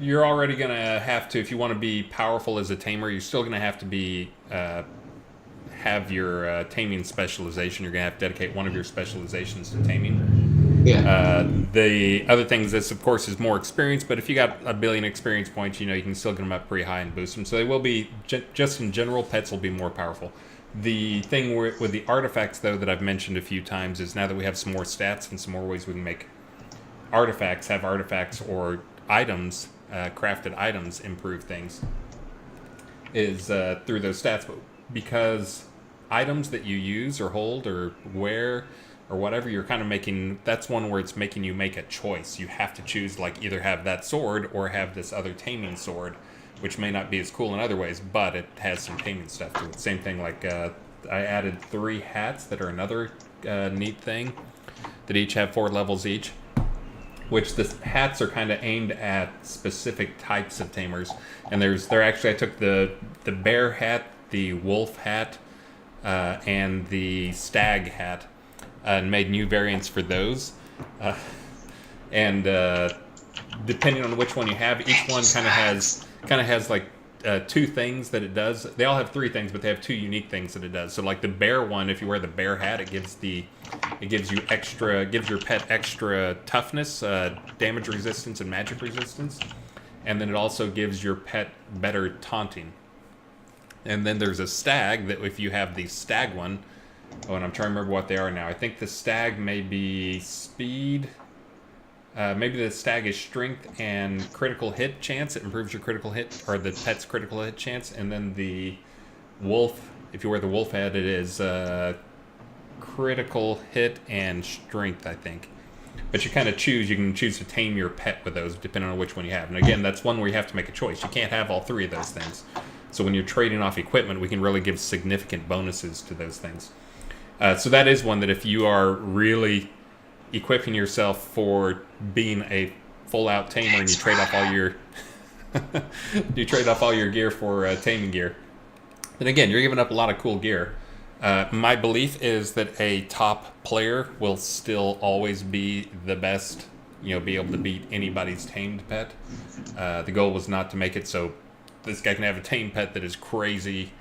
B: You're already gonna have to, if you want to be powerful as a tamer, you're still gonna have to be have your taming specialization. You're gonna have to dedicate one of your specializations to taming.
D: Yeah.
B: The other things, this of course is more experience, but if you got a billion experience points, you can still get them up pretty high and boost them. So they will be, just in general, pets will be more powerful. The thing with the artifacts, though, that I've mentioned a few times is now that we have some more stats and some more ways we can make have artifacts or items, crafted items, improve things, is through those stats. But because items that you use or hold or wear or whatever, you're kind of making, that's one where it's making you make a choice. You have to choose, like, either have that sword or have this other taming sword, which may not be as cool in other ways, but it has some taming stuff to it. Same thing, like, I added 3 hats that are another neat thing, that each have 4 levels each, which the hats are kind of aimed at specific types of tamers. And they're actually, I took the bear hat, the wolf hat, and the stag hat, and made new variants for those. And depending on which one you have, each one kind of has like 2 things that it does. They all have 3 things, but they have 2 unique things that it does. So like the bear one, if you wear the bear hat, it gives your pet extra toughness, damage resistance, and magic resistance. And then it also gives your pet better taunting. And then there's a stag that if you have the stag one, and I'm trying to remember what they are now. I think the stag may be speed. Maybe the stag is strength and critical hit chance. It improves your critical hit, or the pet's critical hit chance. And then the wolf, if you wear the wolf head, it is critical hit and strength, I think. But you kind of choose. You can choose to tame your pet with those, depending on which one you have. And again, that's one where you have to make a choice. You can't have all 3 of those things. So when you're trading off equipment, we can really give significant bonuses to those things. So that is one that if you are really equipping yourself for being a full-out tamer and you trade off all your gear for taming gear, then again, you're giving up a lot of cool gear. My belief is that a top player will still always be the best, be able to beat anybody's tamed pet. The goal was not to make it so this guy can have a tamed pet that is crazy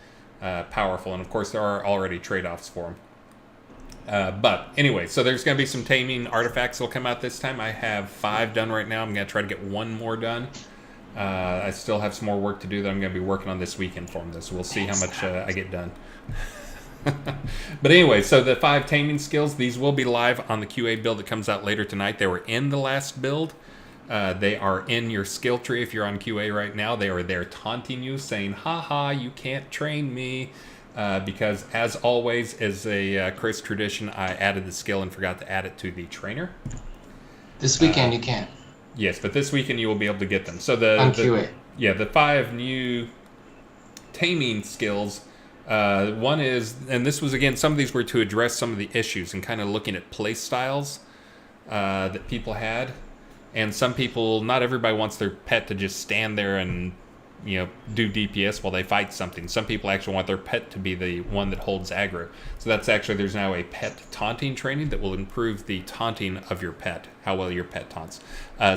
B: powerful, and of course there are already trade-offs for him. But anyway, so there's going to be some taming artifacts that will come out this time. I have 5 done right now. I'm going to try to get 1 more done. I still have some more work to do that I'm going to be working on this weekend for them, though, so we'll see how much I get done. But anyway, so the 5 taming skills, these will be live on the QA build that comes out later tonight. They were in the last build. They are in your skill tree if you're on QA right now. They are there taunting you, saying, "Ha, you can't train me." Because, as always, as a Chris tradition, I added the skill and forgot to add it to the trainer.
D: This weekend you can.
B: Yes, but this weekend you will be able to get them. So
D: on QA.
B: The 5 new taming skills. One is, and this was, again, some of these were to address some of the issues and kind of looking at play styles that people had. And some people, not everybody wants their pet to just stand there and do DPS while they fight something. Some people actually want their pet to be the one that holds aggro. So that's actually, there's now a pet taunting training that will improve the taunting of your pet, how well your pet taunts.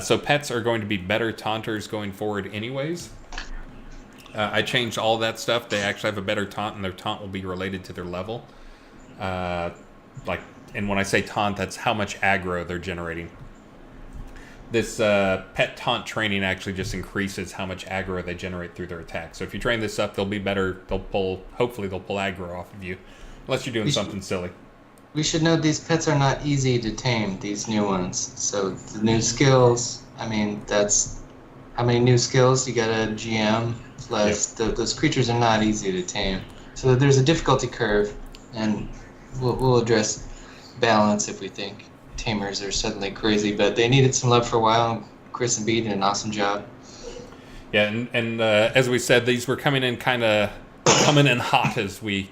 B: So pets are going to be better taunters going forward anyways. I changed all that stuff. They actually have a better taunt, and their taunt will be related to their level. And when I say taunt, that's how much aggro they're generating. This pet taunt training actually just increases how much aggro they generate through their attack. So if you train this up, they'll be better. Hopefully they'll pull aggro off of you, unless you're doing something silly.
D: We should note these pets are not easy to tame, these new ones. So the new skills, I mean, that's how many new skills you got a GM, plus those creatures are not easy to tame. So there's a difficulty curve, and we'll address balance if we think tamers are suddenly crazy, but they needed some love for a while, and Chris and B did an awesome job.
B: Yeah, and as we said, these were coming in coming in hot, as we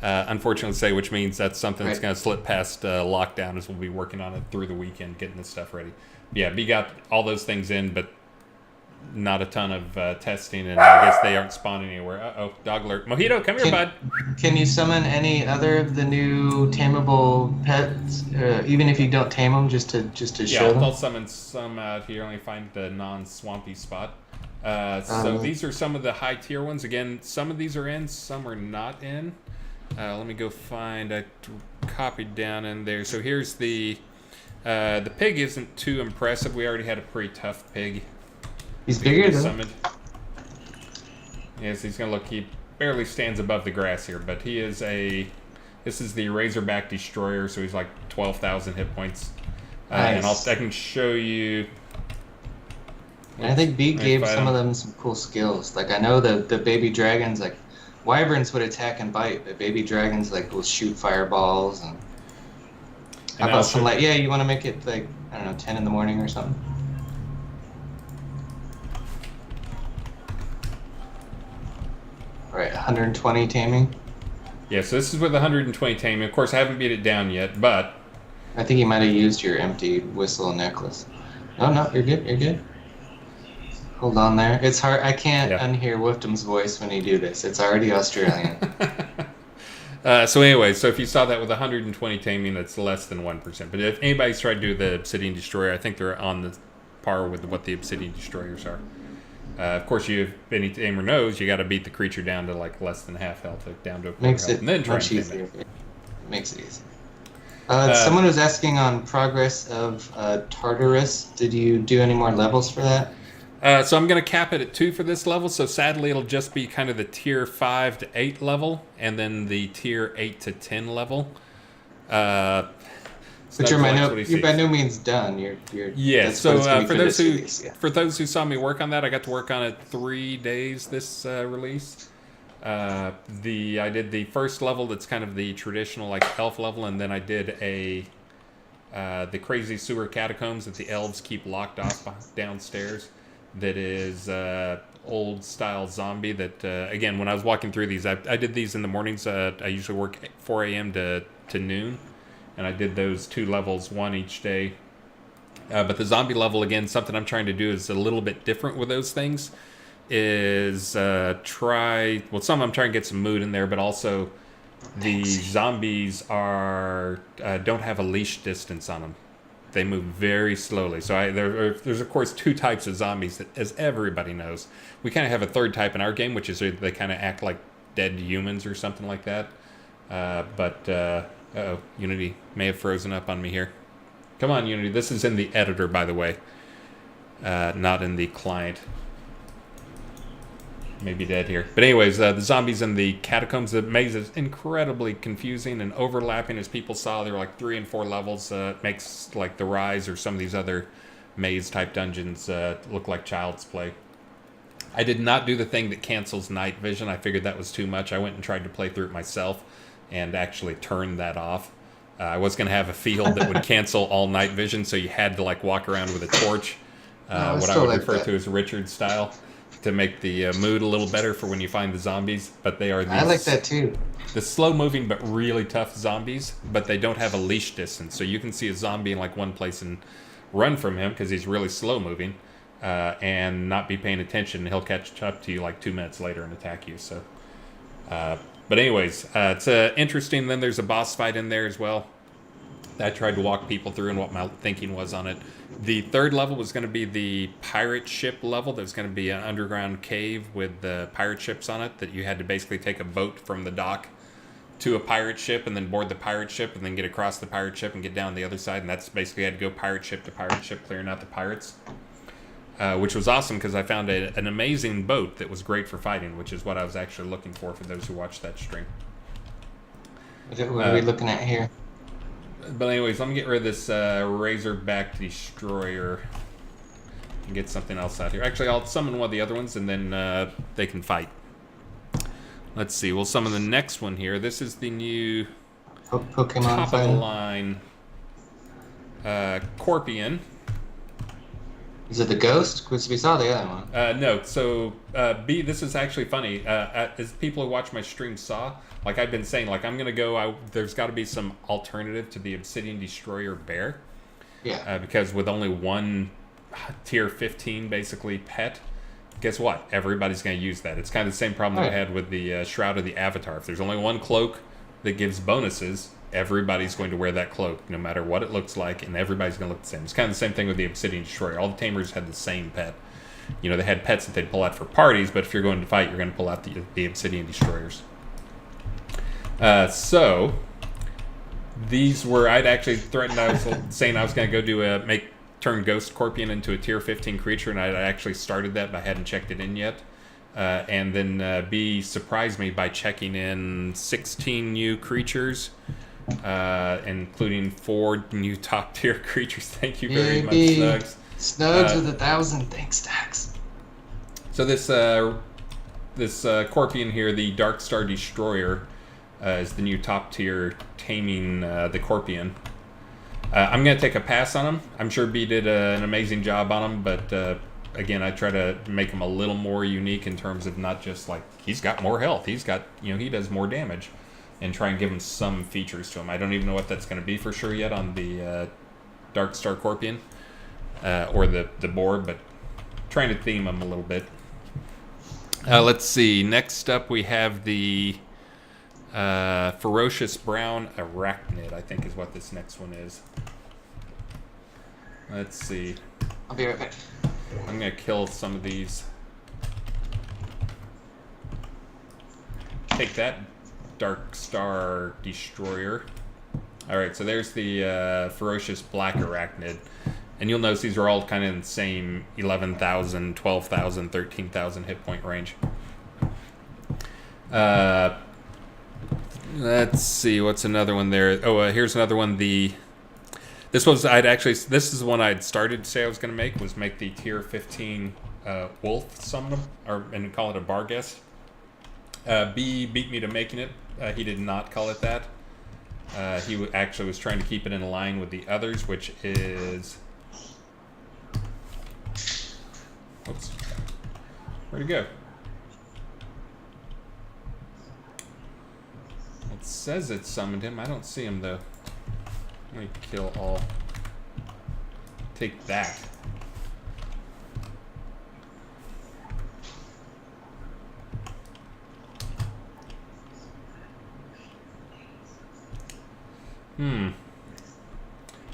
B: unfortunately say, which means that's something that's going to slip past lockdown, as we'll be working on it through the weekend, getting this stuff ready. Yeah, B got all those things in, but not a ton of testing, and I guess they aren't spawning anywhere. Uh-oh, dog alert. Mojito, come here, bud.
D: Can you summon any other of the new tameable pets, even if you don't tame them, just to show them?
B: Yeah, I'll summon some out here. Let me find the non-swampy spot. So these are some of the high tier ones. Again, some of these are in, some are not in. Let me go find. I copied down in there. So here's the pig isn't too impressive. We already had a pretty tough pig.
D: He's bigger though.
B: Summoned. Yes, he's gonna look. He barely stands above the grass here, but he is a. This is the Razorback Destroyer, so he's like 12,000 hit points.
D: Nice.
B: And I can show you.
D: And I think B gave some of them some cool skills. Like I know the baby dragons, like wyverns would attack and bite, but baby dragons like will shoot fireballs and. How about some like you want to make it like I don't know 10 in the morning or something. All right, 120 taming.
B: Yeah, so this is with 120 taming. Of course, I haven't beat it down yet, but
D: I think you might have used your empty whistle necklace. No, you're good. You're good. Hold on there. It's hard. I can't unhear Wooftum's voice when you do this. It's already Australian.
B: So anyway, so if you saw that with 120 taming, that's less than 1%. But if anybody's tried to do the Obsidian Destroyer, I think they're on the par with what the Obsidian Destroyers are. Of course, if any tamer knows, you got to beat the creature down to like less than half health, down to a quarter health, and then try and tame it.
D: Makes it easy. Someone was asking on progress of Tartarus. Did you do any more levels for that?
B: So I'm going to cap it at 2 for this level. So sadly, it'll just be kind of the tier 5 to 8 level, and then the tier 8 to 10 level.
D: But you're by no means done.
B: Yeah. So for those who saw me work on that, I got to work on it 3 days this release. I did the first level that's kind of the traditional like elf level, and then I did the crazy sewer catacombs that the elves keep locked off downstairs. That is old style zombie. That again, when I was walking through these, I did these in the mornings. I usually work 4 a.m. to noon. And I did those 2 levels, 1 each day. But the zombie level, again, something I'm trying to do is a little bit different with those things. Some I'm trying to get some mood in there, but also the zombies don't have a leash distance on them. They move very slowly. So there's of course 2 types of zombies that, as everybody knows. We kind of have a third type in our game, which is they kind of act like dead humans or something like that. Uh-oh, Unity may have frozen up on me here. Come on, Unity. This is in the editor, by the way. Not in the client. Maybe dead here. But anyways, the zombies in the catacombs, the maze is incredibly confusing and overlapping. As people saw, there were like 3 and 4 levels. Makes like the Rise or some of these other maze-type dungeons look like child's play. I did not do the thing that cancels night vision. I figured that was too much. I went and tried to play through it myself and actually turned that off. I was going to have a field that would cancel all night vision, so you had to like walk around with a torch, what I would refer to as Richard style, to make the mood a little better for when you find the zombies. But they are these,
D: I like that too.
B: The slow-moving but really tough zombies, but they don't have a leash distance, so you can see a zombie in like one place and run from him because he's really slow-moving, and not be paying attention, and he'll catch up to you like 2 minutes later and attack you. So. But anyways, it's interesting. Then there's a boss fight in there as well. I tried to walk people through and what my thinking was on it. The 3rd level was going to be the pirate ship level. There's going to be an underground cave with the pirate ships on it that you had to basically take a boat from the dock to a pirate ship and then board the pirate ship and then get across the pirate ship and get down the other side. And that's basically had to go pirate ship to pirate ship, clearing out the pirates. Which was awesome because I found an amazing boat that was great for fighting, which is what I was actually looking for those who watched that stream.
D: What are we looking at here?
B: But anyways, let me get rid of this Razorback Destroyer and get something else out here. Actually, I'll summon one of the other ones and then they can fight. Let's see. We'll summon the next one here. This is the new
D: Pokemon
B: top of the line Corpion.
D: Is it the ghost? Because we saw the other one.
B: No, so B, this is actually funny. As people who watch my stream saw, like I've been saying, like I'm gonna go. There's got to be some alternative to the Obsidian Destroyer Bear.
D: Yeah.
B: Because with only one tier 15 basically pet, guess what? Everybody's gonna use that. It's kind of the same problem that I had with the Shroud of the Avatar. If there's only one cloak that gives bonuses, everybody's going to wear that cloak, no matter what it looks like, and everybody's going to look the same. It's kind of the same thing with the Obsidian Destroyer. All the Tamers had the same pet. You know, they had pets that they'd pull out for parties, but if you're going to fight, you're going to pull out the Obsidian Destroyers. So, these were, I'd actually threatened, I was saying I was going to go turn Ghost Scorpion into a tier 15 creature, and I actually started that, but I hadn't checked it in yet. And then B surprised me by checking in 16 new creatures, including 4 new top tier creatures. Thank you very much, Snugs.
D: Snugs with 1,000. Thanks, Dax.
B: So this Corpion here, the Dark Star Destroyer, is the new top tier Taming the Corpion. I'm going to take a pass on him. I'm sure B did an amazing job on him, but again, I try to make him a little more unique in terms of not just like he's got more health, he's got, he does more damage, and try and give him some features to him. I don't even know what that's going to be for sure yet on the Dark Star Corpion or the board, but trying to theme him a little bit. Let's see. Next up, we have the Ferocious Brown Arachnid, I think is what this next one is. Let's see.
D: I'll be right back.
B: I'm going to kill some of these. Take that, Dark Star Destroyer. Alright, so there's the Ferocious Black Arachnid. And you'll notice these are all kind of in the same 11,000, 12,000, 13,000 hit point range. Let's see, what's another one there? Oh, here's another one. This is the one I'd started to say I was going to make the tier 15 wolf summon him, and call it a Barghest. B beat me to making it. He did not call it that. He actually was trying to keep it in line with the others, which is... Oops. Where'd he go? It says it summoned him. I don't see him, though. Let me kill all. Take that. It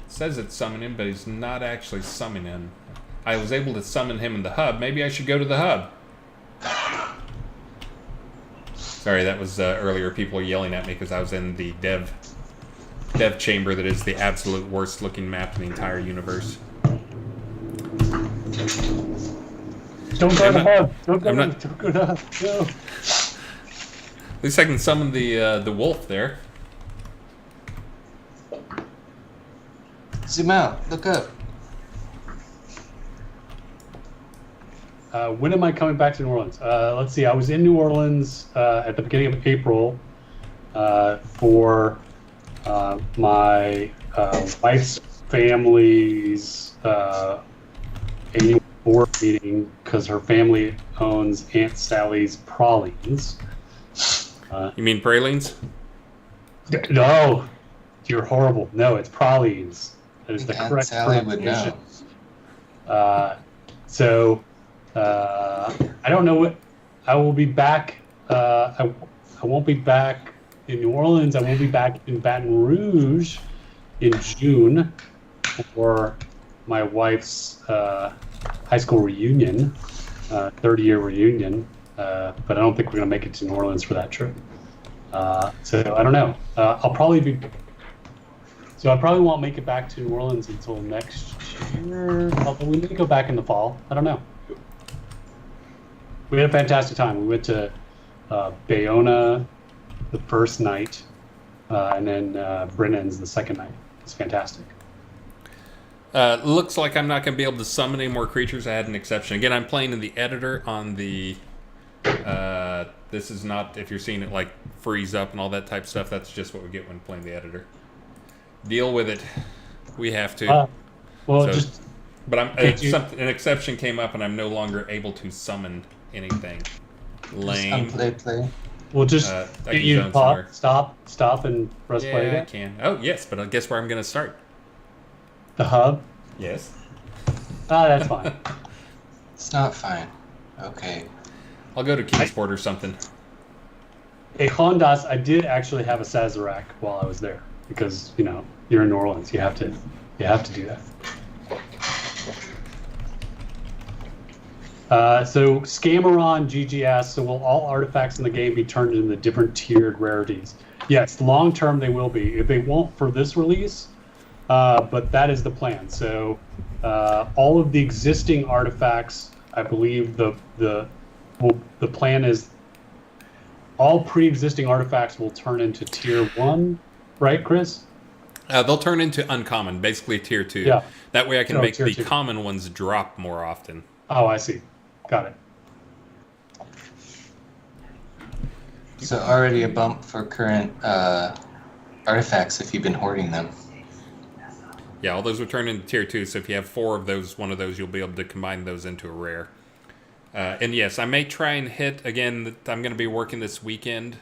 B: says it summoned him, but he's not actually summoning him. I was able to summon him in the hub. Maybe I should go to the hub. Sorry, that was earlier people yelling at me because I was in the dev chamber that is the absolute worst looking map in the entire universe.
A: Don't go to the hub. Don't go to the hub. No.
B: At least I can summon the wolf there.
D: Zoom out. Look up.
A: When am I coming back to New Orleans? Let's see. I was in New Orleans at the beginning of April for my wife's family's annual board meeting because her family owns Aunt Sally's Pralines.
B: You mean pralines?
A: No, you're horrible. No, it's Pralines. That is the
D: Aunt
A: correct
D: Sally would
A: pronunciation.
D: know.
A: So I don't know what I will be back. I won't be back in New Orleans. I won't be back in Baton Rouge in June for my wife's high school reunion, 30-year reunion. But I don't think we're going to make it to New Orleans for that trip. So I don't know. I'll probably be. So I probably won't make it back to New Orleans until next year. Although we may go back in the fall. I don't know. We had a fantastic time. We went to Bayona the first night, and then Brennan's the second night. It's fantastic.
B: Looks like I'm not going to be able to summon any more creatures. I had an exception. Again, I'm playing in the editor on the... this is not, if you're seeing it like freeze up and all that type of stuff, that's just what we get when playing the editor. Deal with it. We have to.
A: Well,
B: So-
A: just
B: But
A: Can't you-
B: an exception came up, and I'm no longer able to summon anything.
D: Just
B: Lame.
D: play.
A: We'll just
B: I
A: get
B: can
A: you to
B: zone somewhere.
A: stop, and press play
B: Yeah, I
A: again.
B: can. Oh, yes, but guess where I'm going to start?
A: The hub.
B: Yes.
A: Ah, that's fine.
D: It's not fine. Okay.
B: I'll go to Kingsport or something.
A: Hey, Hondas, I did actually have a Sazerac while I was there because you're in New Orleans. You have to do that. So Scammeron GG asks, so will all artifacts in the game be turned into different tiered rarities? Yes, long term they will be. They won't for this release, but that is the plan. So all of the existing artifacts, I believe the plan is all pre-existing artifacts will turn into tier 1, right, Chris?
B: They'll turn into uncommon, basically tier 2.
A: Yeah.
B: That way I can
A: No,
B: make
A: tier
B: the
A: 2.
B: common ones drop more often.
A: Oh, I see. Got it.
D: So already a bump for current artifacts if you've been hoarding them.
B: Yeah, all those will turn into tier 2, so if you have 4 of those, one of those, you'll be able to combine those into a rare. And yes, I may try and hit, again, I'm going to be working this weekend,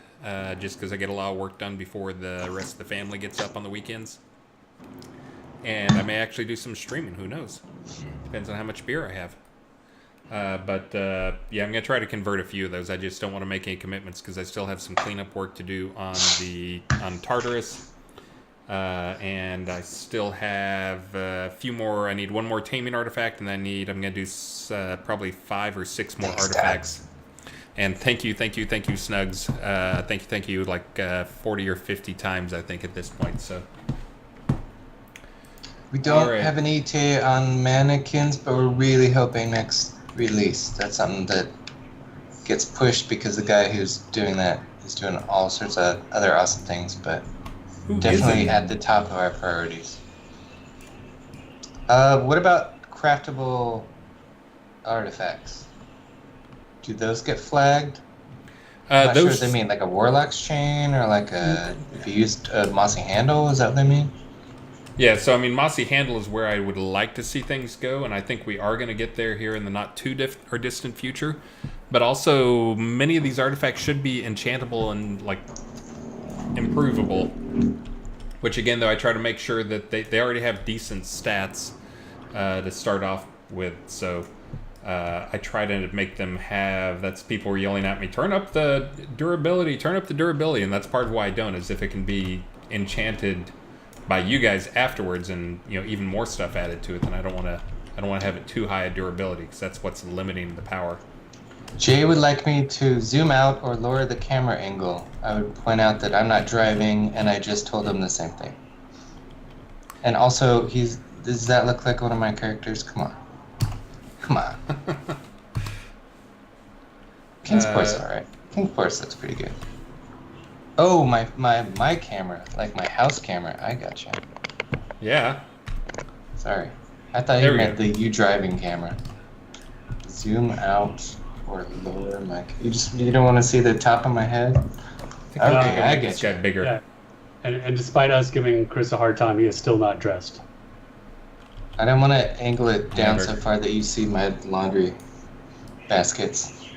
B: just because I get a lot of work done before the rest of the family gets up on the weekends. And I may actually do some streaming, who knows? Depends on how much beer I have. Yeah, I'm going to try to convert a few of those. I just don't want to make any commitments because I still have some cleanup work to do on Tartarus. And I still have a few more. I need one more taming artifact, and I'm going to do probably 5 or 6 more artifacts. And thank you, Snugs. Thank you, like 40 or 50 times, I think, at this point. So
D: We don't
B: Alright.
D: have an ETA on mannequins, but we're really hoping next release. That's something that gets pushed because the guy who's doing that is doing all sorts of other awesome things, but
B: who
D: definitely
B: isn't?
D: at the top of our priorities. What about craftable artifacts? Do those get flagged? I'm not sure what they mean, like a Warlock's Chain or like a, if you used a Mossy Handle, is that what they mean?
B: Yeah, so I mean, Mossy Handle is where I would like to see things go, and I think we are going to get there here in the not too distant future. But also, many of these artifacts should be enchantable and like improvable. Which again, though, I try to make sure that they already have decent stats to start off with. So I try to make them have. That's people were yelling at me. Turn up the durability. And that's part of why I don't. Is if it can be enchanted by you guys afterwards, and even more stuff added to it, then I don't want to have it too high a durability because that's what's limiting the power.
D: Jay would like me to zoom out or lower the camera angle. I would point out that I'm not driving, and I just told him the same thing. And also, does that look like one of my characters? Come on. Kingsport's alright. Kingsport's looks pretty good. Oh, my camera, like my house camera. I gotcha.
B: Yeah.
D: Sorry. I thought
B: There
D: you
B: we
D: meant
B: go.
D: the you driving camera. Zoom out or lower my. You don't want to see the top of my head. Okay, I
B: It's
D: get you.
B: got bigger.
A: Yeah. And despite us giving Chris a hard time, he is still not dressed.
D: I don't want to angle it down
B: Never.
D: so far that you see my laundry baskets.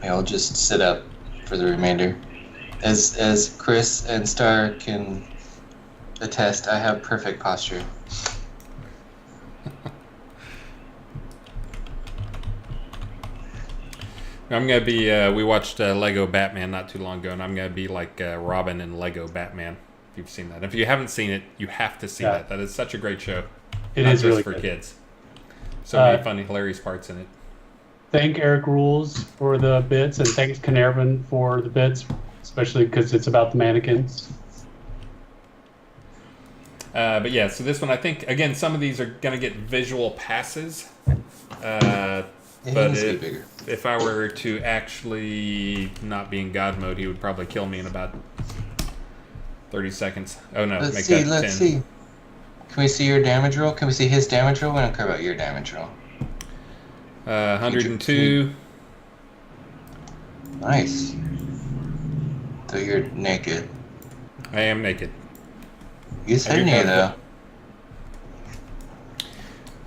D: I'll just sit up for the remainder. As Chris and Star can attest, I have perfect posture.
B: I'm gonna be. We watched Lego Batman not too long ago, and I'm gonna be like Robin in Lego Batman. If you've seen that, if you haven't seen it, you have to see
A: Yeah.
B: that. That is such a great show.
A: It
B: Not
A: is
B: just
A: really
B: for
A: good.
B: kids. So many funny, hilarious parts in it.
A: Thank Eric Rules for the bits, and thanks Canervin for the bits, especially because it's about the mannequins.
B: But yeah, so this one, I think, again, some of these are gonna get visual passes.
D: It
B: But
D: needs to be bigger.
B: if I were to actually not be in God mode, he would probably kill me in about 30 seconds. Oh no,
D: Let's
B: make
D: see,
B: that
D: let's
B: 10.
D: see. Can we see your damage roll? Can we see his damage roll? We don't care about your damage roll.
B: 102.
D: Nice. So you're naked.
B: I am naked.
D: You said
B: Have you
D: you
B: got
D: though.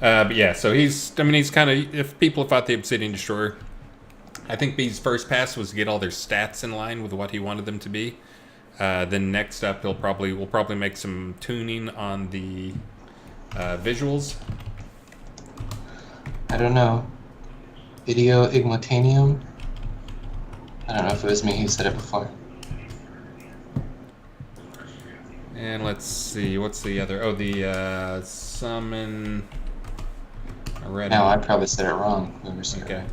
B: But yeah, so he's kind of, if people thought the Obsidian Destroyer, I think B's first pass was to get all their stats in line with what he wanted them to be. Then next up, we'll probably make some tuning on the visuals.
D: I don't know. Video Igmotanium? I don't know if it was me who said it before.
B: And let's see, what's the other? Oh, the summon. Already.
D: No, I probably said it wrong. Whoever said it.
B: Okay.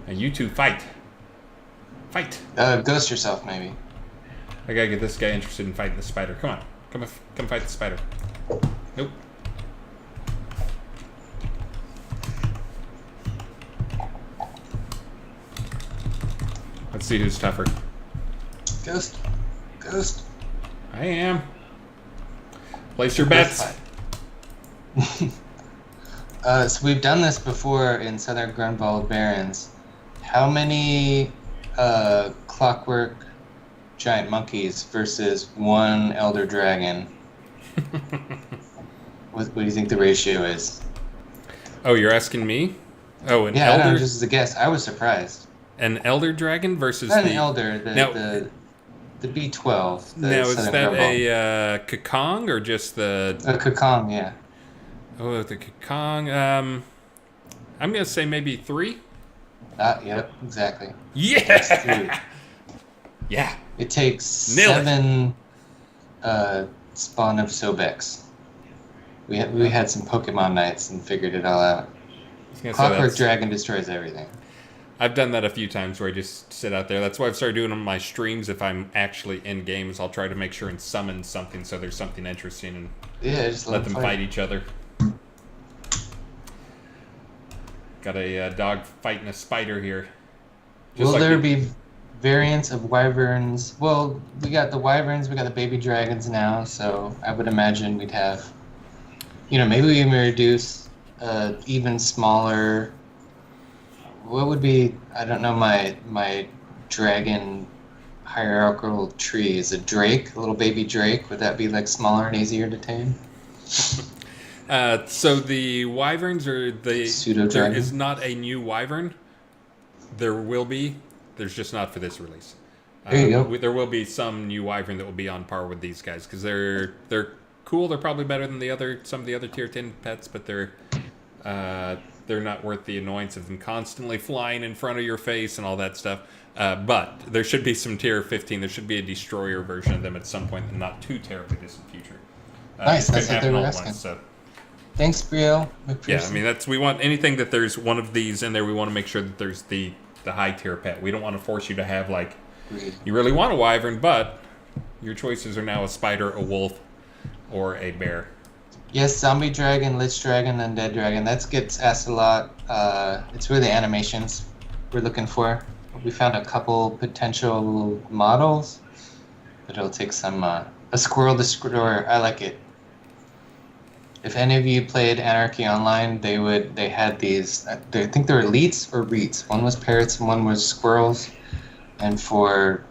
B: Now you two fight. Fight.
D: Ghost yourself, maybe.
B: I gotta get this guy interested in fighting the spider. Come on, come fight the spider. Nope. Let's see who's tougher.
D: Ghost. Ghost.
B: I am. Place your bets.
D: So we've done this before in Southern Grunwald Barrens. How many clockwork giant monkeys versus one elder dragon? What do you think the ratio is?
B: Oh, you're asking me? Oh, an
D: Yeah, I
B: elder.
D: know, just as a guess. I was surprised.
B: An elder dragon versus
D: Not
B: the
D: an elder, the B12. The
B: now is
D: Southern
B: that
D: Grunwald.
B: a Kakong or just the?
D: A Kakong, yeah.
B: Oh, the Kakong. I'm gonna say maybe 3.
D: Yep, exactly.
B: Yeah. Yeah.
D: It takes
B: Nailed it.
D: 7 spawn of Sobex. We had some Pokemon nights and figured it all out.
B: I was gonna say
D: Clockwork
B: that's-
D: Dragon destroys everything.
B: I've done that a few times where I just sit out there. That's why I've started doing on my streams. If I'm actually in games, I'll try to make sure and summon something so there's something interesting and
D: Yeah, just
B: let them fight each other. Got a dog fighting a spider here.
D: Will there be variants of wyverns? Well, we got the wyverns, we got the baby dragons now, so I would imagine we'd have, maybe we even reduce even smaller. What would be? I don't know. My dragon hierarchical tree is a drake, a little baby drake. Would that be like smaller and easier to tame?
B: So the wyverns are the
D: Pseudo-dragon?
B: There is not a new wyvern. There will be. There's just not for this release.
D: There you go.
B: There will be some new wyvern that will be on par with these guys because they're cool. They're probably better than some of the other tier 10 pets, but they're not worth the annoyance of them constantly flying in front of your face and all that stuff. But there should be some tier 15. There should be a destroyer version of them at some point in the not too terribly distant future.
D: Nice,
B: It
D: that's
B: could
D: what they
B: happen
D: were
B: all at
D: asking.
B: once, so.
D: Thanks, Brielle.
B: Yeah, I mean we want anything that there's one of these in there. We want to make sure that there's the high tier pet. We don't want to force you to have you really want a wyvern, but your choices are now a spider, a wolf, or a bear.
D: Yes, zombie dragon, lich dragon, undead dragon. That gets asked a lot. It's really animations we're looking for. We found a couple potential models, but it'll take some. A squirrel destroyer. I like it. If any of you played Anarchy Online, they had these. I think they were elites or reets. One was parrots and one was squirrels. And for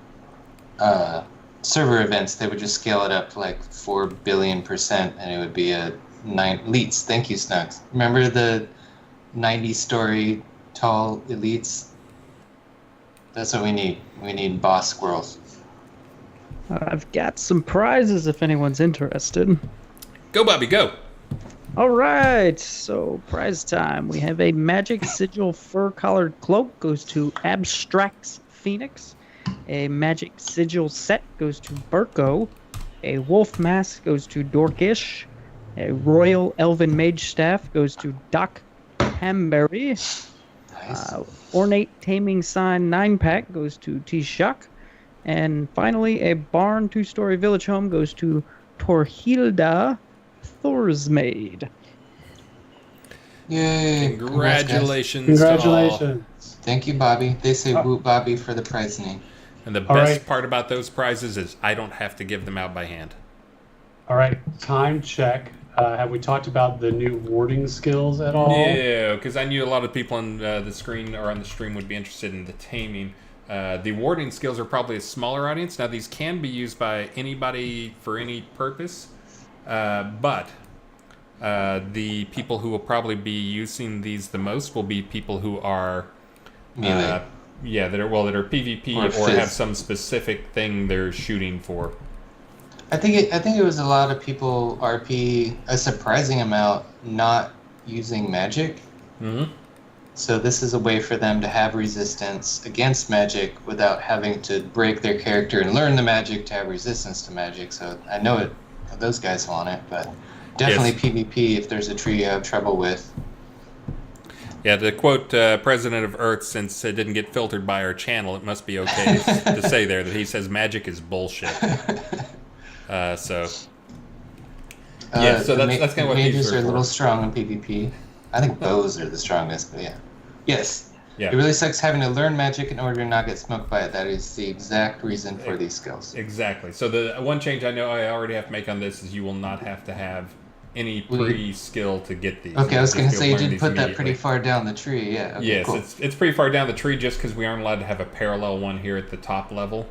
D: server events, they would just scale it up to like 4 billion%, and it would be a 9 elites. Thank you, Snugs. Remember the 90-story tall elites? That's what we need. We need boss squirrels.
C: I've got some prizes if anyone's interested.
B: Go, Bobby, go!
C: All right, so prize time. We have a Magic Sigil fur-collared cloak goes to Abstracts Phoenix. A Magic Sigil set goes to Burko. A Wolf Mask goes to Dorkish. A Royal Elven Mage Staff goes to Doc Hamberry.
D: Nice.
C: Ornate Taming Sign 9-pack goes to T-Shock. And finally, a Barn 2-story village home goes to Torhilda Thorsmaid.
D: Yay!
B: Congratulations! To all.
A: Congratulations.
D: Thank you, Bobby. They say "Woot Bobby" for the prize name.
B: And the
A: All
B: best
A: right.
B: part about those prizes is I don't have to give them out by hand.
A: All right, time check. Have we talked about the new warding skills at all?
B: Yeah, because I knew a lot of people on the screen or on the stream would be interested in the taming. The warding skills are probably a smaller audience. Now, these can be used by anybody for any purpose, but The people who will probably be using these the most will be people who are
D: Melee.
B: that are PvP
D: Or
B: or have
D: fizz.
B: some specific thing they're shooting for.
D: I think it was a lot of people RP a surprising amount not using magic.
B: Mm-hmm.
D: So this is a way for them to have resistance against magic without having to break their character and learn the magic to have resistance to magic. So I know it. Those guys want it, but definitely PvP if there's a tree you have trouble with.
B: Yeah, to quote President of Earth, since it didn't get filtered by our channel, it must be okay to say there that he says magic is bullshit. So that's kind of what these
D: mages are a
B: for.
D: little strong in PvP. I think bows are the strongest, but yeah. Yes.
B: Yeah.
D: It really sucks having to learn magic in order to not get smoked by it. That is the exact reason for these skills.
B: Exactly. So the one change I know I already have to make on this is you will not have to have any pre-skill to get these.
D: Okay, I was going to
B: Just
D: say you
B: learn
D: did
B: these
D: put that
B: immediately.
D: pretty far down the tree. Yeah. Okay,
B: Yes,
D: cool.
B: it's pretty far down the tree just because we aren't allowed to have a parallel one here at the top level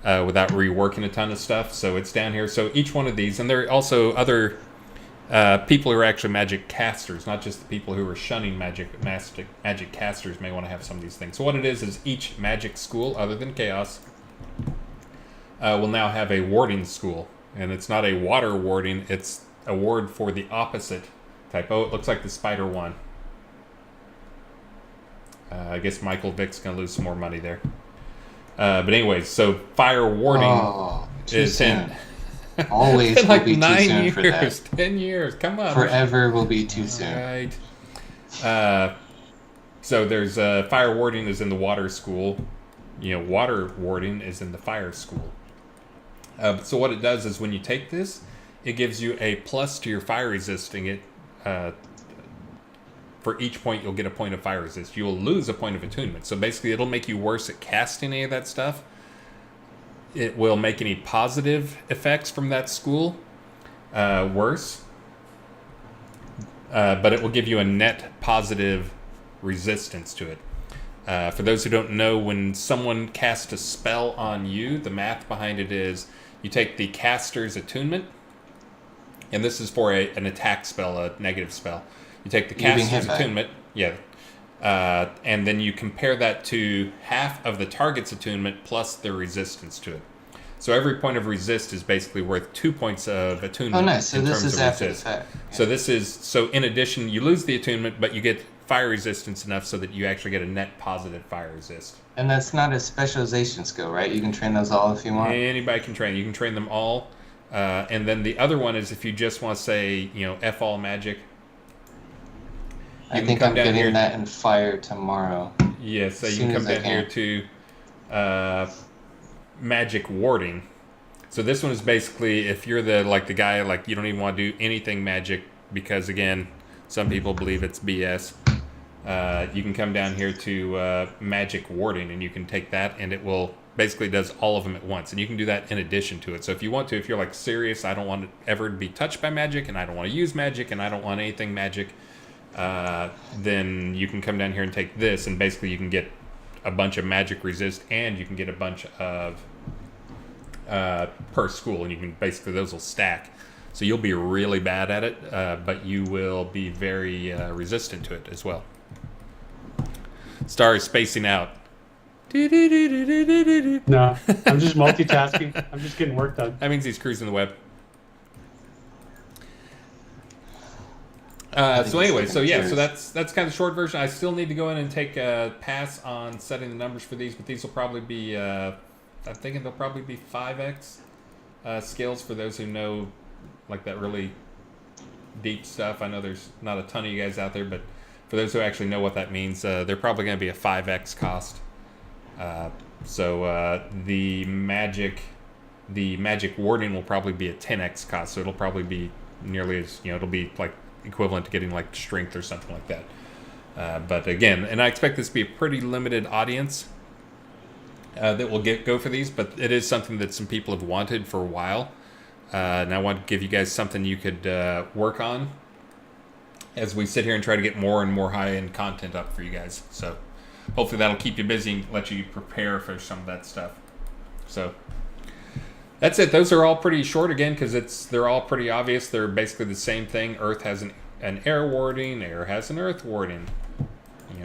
B: without reworking a ton of stuff. So it's down here. So each one of these, and there are also other people who are actually magic casters, not just the people who are shunning magic casters may want to have some of these things. So what it is each magic school, other than Chaos, will now have a warding school. And it's not a water warding, it's a ward for the opposite type. Oh, it looks like the spider one. I guess Michael Vick's going to lose some more money there. But anyways, so fire warding is
D: soon. Always
B: been like
D: will be
B: 9
D: too soon
B: years,
D: for that.
B: 10 years. Come on.
D: Forever will be too soon.
B: Right. So there's fire warding is in the water school. Water warding is in the fire school. So what it does is when you take this, it gives you a plus to your fire resisting it. For each point, you'll get a point of fire resist. You will lose a point of attunement. So basically, it'll make you worse at casting any of that stuff. It will make any positive effects from that school worse. But it will give you a net positive resistance to it. For those who don't know, when someone casts a spell on you, the math behind it is you take the caster's attunement, and this is for an attack spell, a negative spell. You take the caster's attunement, and then you compare that to half of the target's attunement plus their resistance to it. So every point of resist is basically worth 2 points of attunement.
D: Oh, nice. So this is after the fact. Yeah.
B: So in addition, you lose the attunement, but you get fire resistance enough so that you actually get a net positive fire resist.
D: And that's not a specialization skill, right? You can train those all if you want.
B: Anybody can train. You can train them all. And then the other one is if you just want to say, F all magic.
D: I think I'm getting that in fire tomorrow.
B: Yes, so you can come down here to magic warding. So this one is basically if you're the guy you don't even want to do anything magic because again, some people believe it's BS. You can come down here to magic warding and you can take that and it will basically does all of them at once and you can do that in addition to it. So if you want to, if you're serious, I don't want it ever to be touched by magic and I don't want to use magic and I don't want anything magic, then you can come down here and take this and basically you can get a bunch of magic resist and you can get a bunch of per school and you can basically those will stack. So you'll be really bad at it, but you will be very resistant to it as well. Star is spacing out.
A: No, I'm just multitasking. I'm just getting work done.
B: That means he's cruising the web. So anyway, so that's kind of the short version. I still need to go in and take a pass on setting the numbers for these, but these will probably be, I'm thinking they'll probably be 5x scales for those who know that really deep stuff. I know there's not a ton of you guys out there, but for those who actually know what that means, they're probably going to be a 5x cost. So the magic warding will probably be a 10x cost. So it'll probably be nearly as it'll be equivalent to getting strength or something like that. But again, and I expect this to be a pretty limited audience that will go for these. But it is something that some people have wanted for a while. And I want to give you guys something you could work on as we sit here and try to get more and more high-end content up for you guys. So hopefully that'll keep you busy and let you prepare for some of that stuff. So That's it. Those are all pretty short again because they're all pretty obvious. They're basically the same thing. Earth has an air warding. Air has an earth warding.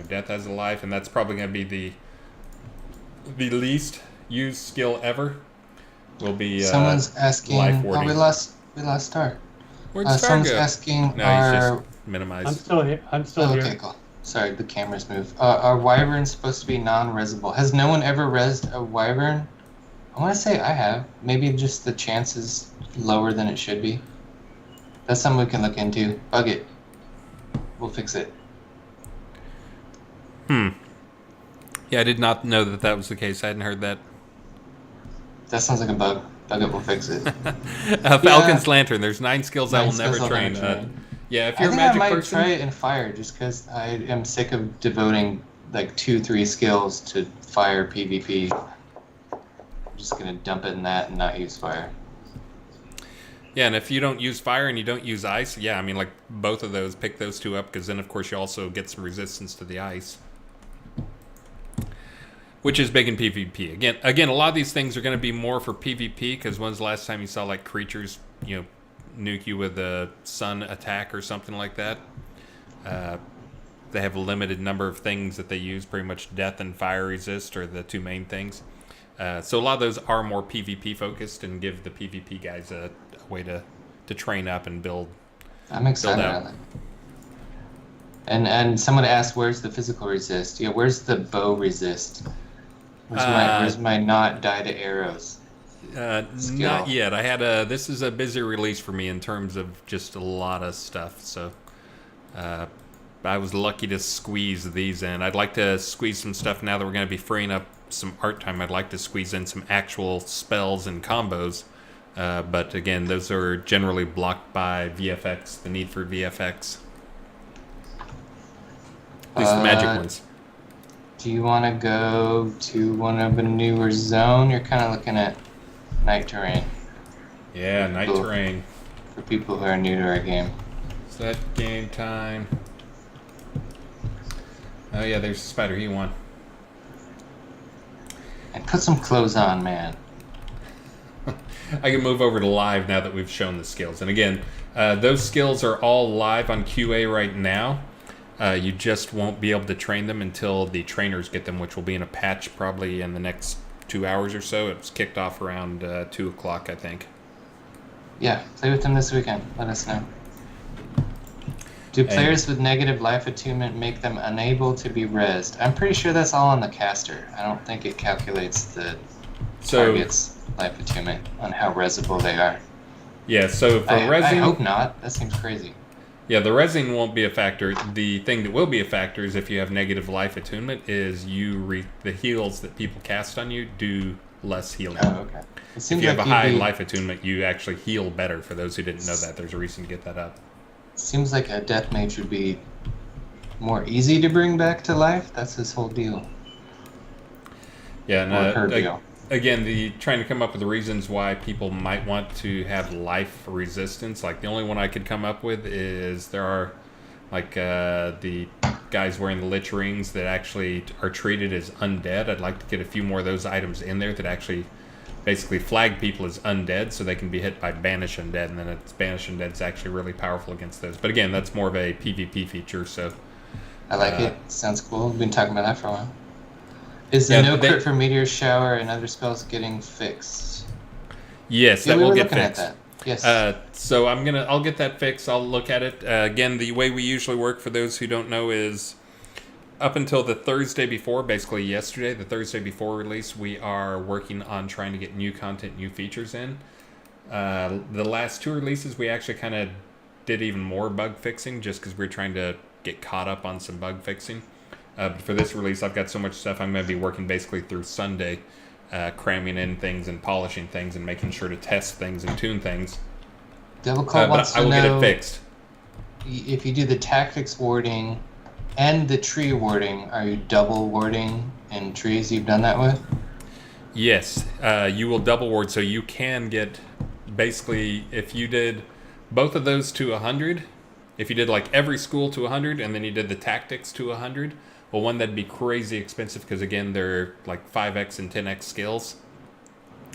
B: Death has a life, and that's probably going to be the least used skill ever. Will be
D: someone's asking.
B: life
D: Oh,
B: warding.
D: we lost Star.
B: Where'd Star
D: Someone's
B: go?
D: asking.
B: No,
D: our...
B: he's just minimized.
A: I'm still here. I'm still here.
D: Okay, cool. Sorry, the camera's moved. Are wyverns supposed to be non-resable? Has no one ever rezzed a wyvern? I want to say I have. Maybe just the chance is lower than it should be. That's something we can look into. Bug it. We'll fix it.
B: Yeah, I did not know that was the case. I hadn't heard that.
D: That sounds like a bug. Bug it, we'll fix it.
B: Falcon's Lantern. There's 9 skills I will
D: Nine
B: never
D: skills I'll
B: train.
D: never train.
B: Yeah, if
D: I
B: you're a
D: think
B: magic
D: I might
B: person,
D: try it in fire just because I am sick of devoting like 2-3 skills to fire PvP. I'm just gonna dump it in that and not use fire.
B: yeah, and if you don't use fire and you don't use ice, yeah, I mean, like both of those, pick those 2 up because then, of course, you also get some resistance to the ice, which is big in PvP. Again, a lot of these things are going to be more for PvP because when's the last time you saw like creatures, nuke you with a sun attack or something like that? They have a limited number of things that they use. Pretty much death and fire resist are the 2 main things. So a lot of those are more PvP focused and give the PvP guys a way to train up and build.
D: I'm excited
B: out.
D: on that. And someone asked, "Where's the physical resist? Yeah, where's the bow resist? Where's my not die to arrows?" Skill.
B: Not yet. This is a busy release for me in terms of just a lot of stuff. So I was lucky to squeeze these in. I'd like to squeeze some stuff now that we're going to be freeing up some art time. I'd like to squeeze in some actual spells and combos. But again, those are generally blocked by VFX, the need for VFX. At least the magic ones.
D: Do you want to go to one of a newer zone? You're kind of looking at night terrain.
B: Yeah, night
D: Cool.
B: terrain.
D: For people who are new to our game.
B: Set game time. Oh yeah, there's the spider. He won.
D: And put some clothes on, man.
B: I can move over to live now that we've shown the skills. And again, those skills are all live on QA right now. You just won't be able to train them until the trainers get them, which will be in a patch probably in the next 2 hours or so. It's kicked off around 2 o'clock, I think.
D: Yeah, play with them this weekend. Let us know. Do players with negative life attunement make them unable to be rezzed? I'm pretty sure that's all on the caster. I don't think it calculates the target's life attunement on how rezzable they are.
B: Yeah, so for rezzing...
D: I hope not. That seems crazy.
B: Yeah, the rezzing won't be a factor. The thing that will be a factor is if you have negative life attunement is the heals that people cast on you do less healing.
D: Oh, okay.
B: If you have a high life attunement, you actually heal better. For those who didn't know that, there's a reason to get that up.
D: Seems like a death mage would be more easy to bring back to life. That's his whole deal.
B: Yeah, and
D: Or her deal.
B: again, trying to come up with the reasons why people might want to have life resistance. Like the only one I could come up with is there are like the guys wearing the lich rings that actually are treated as undead. I'd like to get a few more of those items in there that actually basically flag people as undead so they can be hit by banish undead, and then banish undead's actually really powerful against those. But again, that's more of a PvP feature. So
D: I like it. Sounds cool. We've been talking about that for a while. Is the no crit for meteor shower and other spells getting fixed?
B: Yes, that will get fixed.
D: At that. Yes.
B: So I'll get that fixed. I'll look at it again. The way we usually work, for those who don't know, is up until the Thursday before, basically yesterday, the Thursday before release, we are working on trying to get new content, new features in. The last 2 releases, we actually kind of did even more bug fixing just because we were trying to get caught up on some bug fixing. But for this release, I've got so much stuff I'm going to be working basically through Sunday, cramming in things and polishing things and making sure to test things and tune things.
D: Devil Cult wants to know,
B: get it fixed.
D: If you do the tactics warding and the tree warding, are you double warding in trees you've done that with?
B: Yes, you will double ward, so you can get, basically, if you did both of those to 100, if you did like every school to 100 and then you did the tactics to 100, well, one, that'd be crazy expensive because, again, they're like 5x and 10x skills.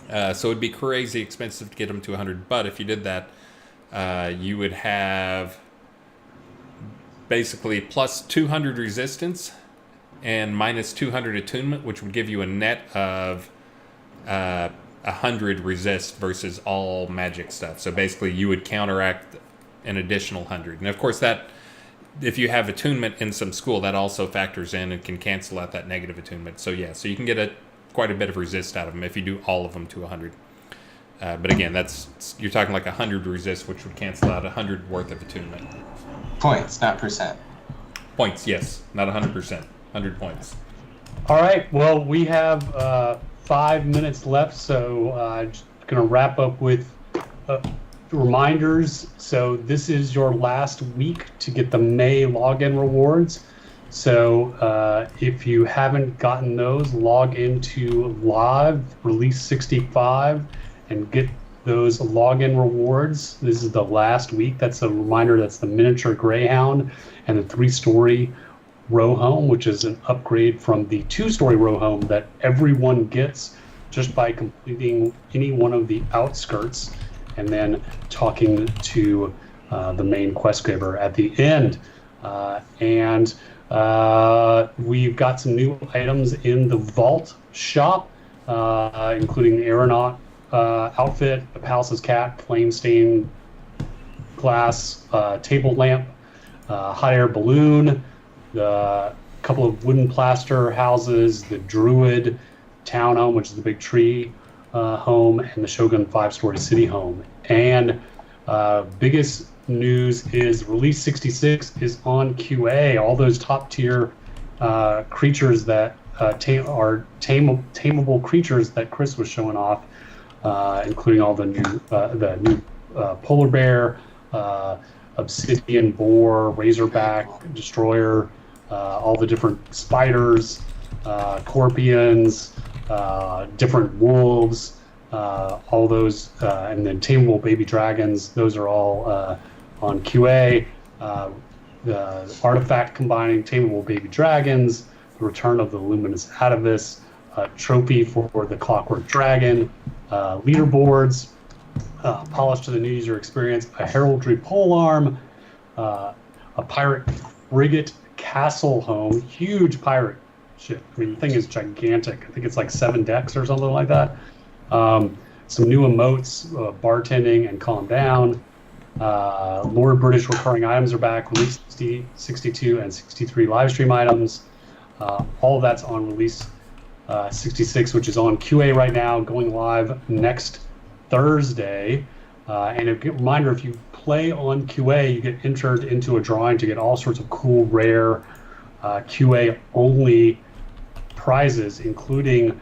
B: So it'd be crazy expensive to get them to 100. But if you did that, you would have basically plus 200 resistance and minus 200 attunement, which would give you a net of 100 resist versus all magic stuff. So basically, you would counteract an additional 100. And of course, that if you have attunement in some school, that also factors in and can cancel out that negative attunement. So yeah, so you can get quite a bit of resist out of them if you do all of them to 100. But again, you're talking like 100 resist, which would cancel out 100 worth of attunement.
D: Points, not percent.
B: Points, yes, not 100%. 100 points.
A: All right. Well, we have 5 minutes left, so I'm just going to wrap up with reminders. So this is your last week to get the May login rewards. So if you haven't gotten those, log into Live Release 65 and get those login rewards. This is the last week. That's a reminder. That's the miniature Greyhound and the 3-story row home, which is an upgrade from the 2-story row home that everyone gets just by completing any one of the outskirts and then talking to the main quest giver at the end. And we've got some new items in the vault shop, including the aeronaut outfit, the palace's cat, flame stained glass table lamp, hot air balloon, the couple of wooden plaster houses, the druid townhome, which is the big tree home, and the Shogun 5-story city home. And biggest news is Release 66 is on QA. All those top tier creatures that are tameable creatures that Chris was showing off, including all the new polar bear, obsidian boar, razorback, destroyer, all the different spiders, scorpions, different wolves, all those, and then tameable baby dragons. Those are all on QA. The artifact combining tameable baby dragons, the return of the luminous atavis, trophy for the clockwork dragon, leaderboards, polish to the new user experience, a heraldry polearm, a pirate frigate castle home, huge pirate ship. I mean, the thing is gigantic. I think it's like 7 decks or something like that. Some new emotes, bartending and calm down. Lord British recurring items are back. Release 60, 62 and 63 live stream items. All of that's on Release 66, which is on QA right now, going live next Thursday. And a reminder, if you play on QA, you get entered into a drawing to get all sorts of cool, rare QA only prizes, including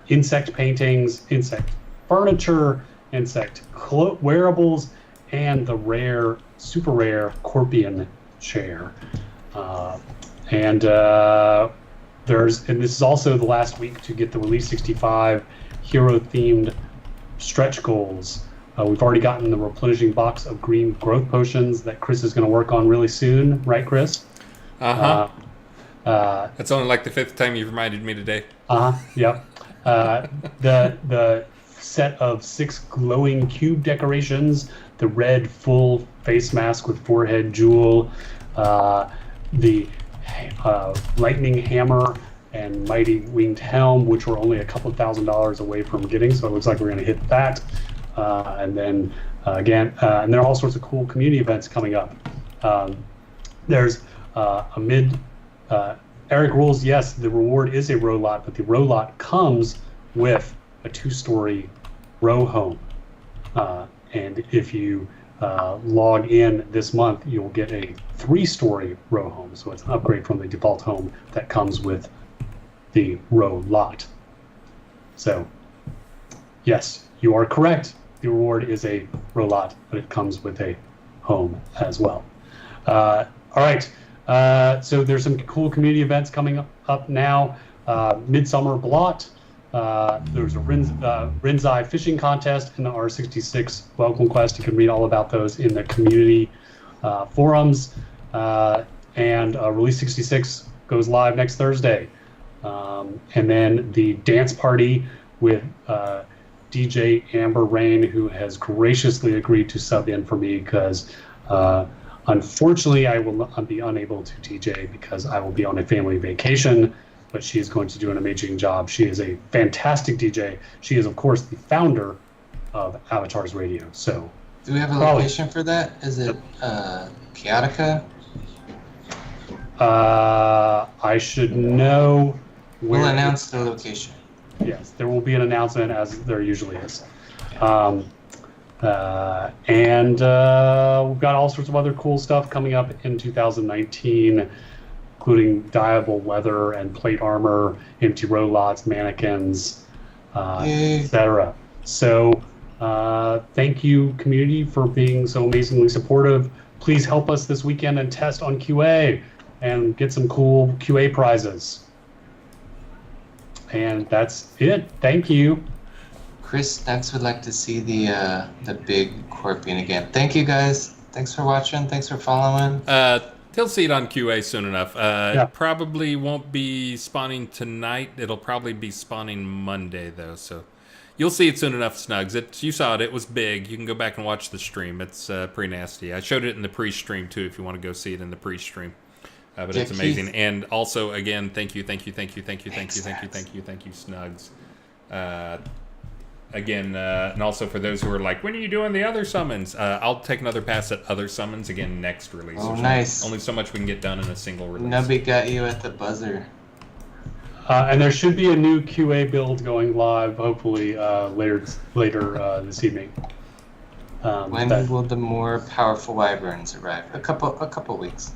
A: insect paintings, insect furniture, insect wearables, and the rare, super rare Scorpion chair. And this is also the last week to get the Release 65 hero-themed stretch goals. We've already gotten the replenishing box of green growth potions that Chris is going to work on really soon, right, Chris?
B: That's only like the 5th time you've reminded me today.
A: Yep. The set of 6 glowing cube decorations, the red full face mask with forehead jewel, the lightning hammer and mighty winged helm, which we're only a couple $1,000s away from getting, so it looks like we're going to hit that. And then again, and there are all sorts of cool community events coming up. There's Eric rules, yes, the reward is a row lot, but the row lot comes with a 2-story row home. And if you log in this month, you'll get a 3-story row home. So it's an upgrade from the default home that comes with the row lot. So, yes, you are correct. The reward is a row lot, but it comes with a home as well. All right. So there's some cool community events coming up now. Midsummer Blot. There's a Rinzai fishing contest in the R66 Welcome Quest. You can read all about those in the community forums. And Release 66 goes live next Thursday. And then the dance party with DJ Amber Rain, who has graciously agreed to sub in for me because unfortunately I will not be unable to DJ because I will be on a family vacation, but she is going to do an amazing job. She is a fantastic DJ. She is, of course, the founder of Avatars Radio. So,
D: do we have a location for that? Is it Chaotica?
A: I should know where.
D: We'll announce the location.
A: Yes, there will be an announcement, as there usually is. And we've got all sorts of other cool stuff coming up in 2019, including dyeable leather and plate armor, empty robots, mannequins, etc. So thank you, community, for being so amazingly supportive. Please help us this weekend and test on QA and get some cool QA prizes. And that's it. Thank you.
D: Chris next would like to see the big Corpian again. Thank you guys. Thanks for watching. Thanks for following.
B: He'll see it on QA soon enough.
A: Yeah.
B: It probably won't be spawning tonight. It'll probably be spawning Monday, though. So you'll see it soon enough, Snugs. You saw it. It was big. You can go back and watch the stream. It's pretty nasty. I showed it in the pre-stream, too, if you want to go see it in the pre-stream. But it's amazing.
D: Keith.
B: And also, again, thank you, Snugs. Again, and also for those who are like, when are you doing the other summons? I'll take another pass at other summons again next release.
D: Oh, nice.
B: Only so much we can get done in a single release.
D: Nubby got you at the buzzer.
A: And there should be a new QA build going live, hopefully later this evening.
D: When will the more powerful wyverns arrive? A couple weeks.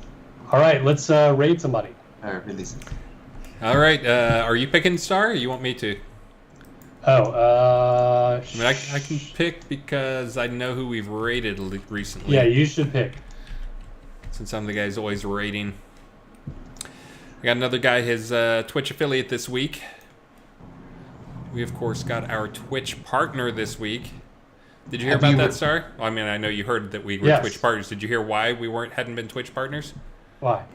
A: All right, let's raid somebody.
D: Or releases.
B: All right, are you picking Star, or you want me to?
A: Oh,
B: I mean, I can pick because I know who we've raided recently.
A: yeah, you should pick.
B: Since I'm the guy who's always raiding. I got another guy, his Twitch affiliate this week. We, of course, got our Twitch partner this week. Did you hear about that, Star? Well, I mean, I know you heard that we were
A: Yes.
B: Twitch partners. Did you hear why we hadn't been Twitch partners?
A: Why?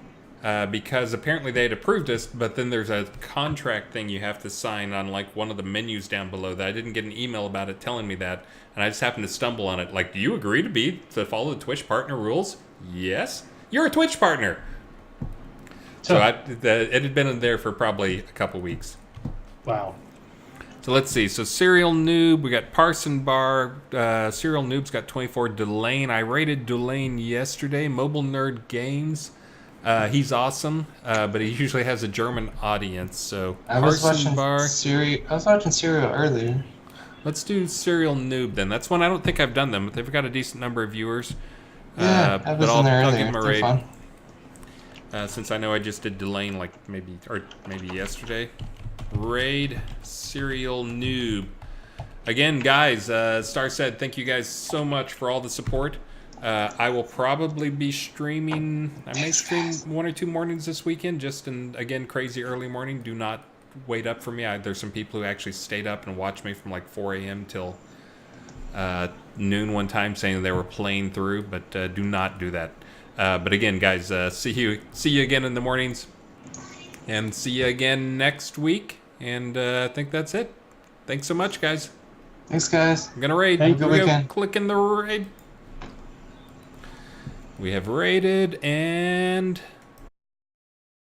B: Because apparently they had approved us, but then there's a contract thing you have to sign on like one of the menus down below that I didn't get an email about it telling me that, and I just happened to stumble on it. Like, do you agree to follow the Twitch partner rules? Yes. You're a Twitch partner. So it had been in there for probably a couple weeks.
A: Wow.
B: So let's see. So Serial Noob, we got Parson Bar. Serial Noob's got 24. Delane, I rated Delane yesterday. Mobile Nerd Games. He's awesome, but he usually has a German audience. So
D: I was
B: Parson Bar.
D: watching Serial earlier.
B: Let's do Serial Noob then. That's one I don't think I've done them, but they've got a decent number of viewers.
D: Yeah, I was in there
B: I'll
D: earlier.
B: give him a
D: They're
B: raid.
D: fun.
B: Since I know I just did Delane like maybe yesterday. Raid Serial Noob. Again, guys, Star said thank you guys so much for all the support. I will probably be streaming. I may stream 1 or 2 mornings this weekend, just in, again, crazy early morning. Do not wait up for me. There's some people who actually stayed up and watched me from like 4 a.m. till noon one time, saying they were playing through, but do not do that. But again, guys, see you again in the mornings, and see you again next week. And I think that's it. Thanks so much, guys.
D: Thanks, guys.
B: I'm gonna raid.
A: Thank
B: Here
D: you.
B: we
D: Good
B: go.
D: weekend.
B: Click in the raid. We have raided, and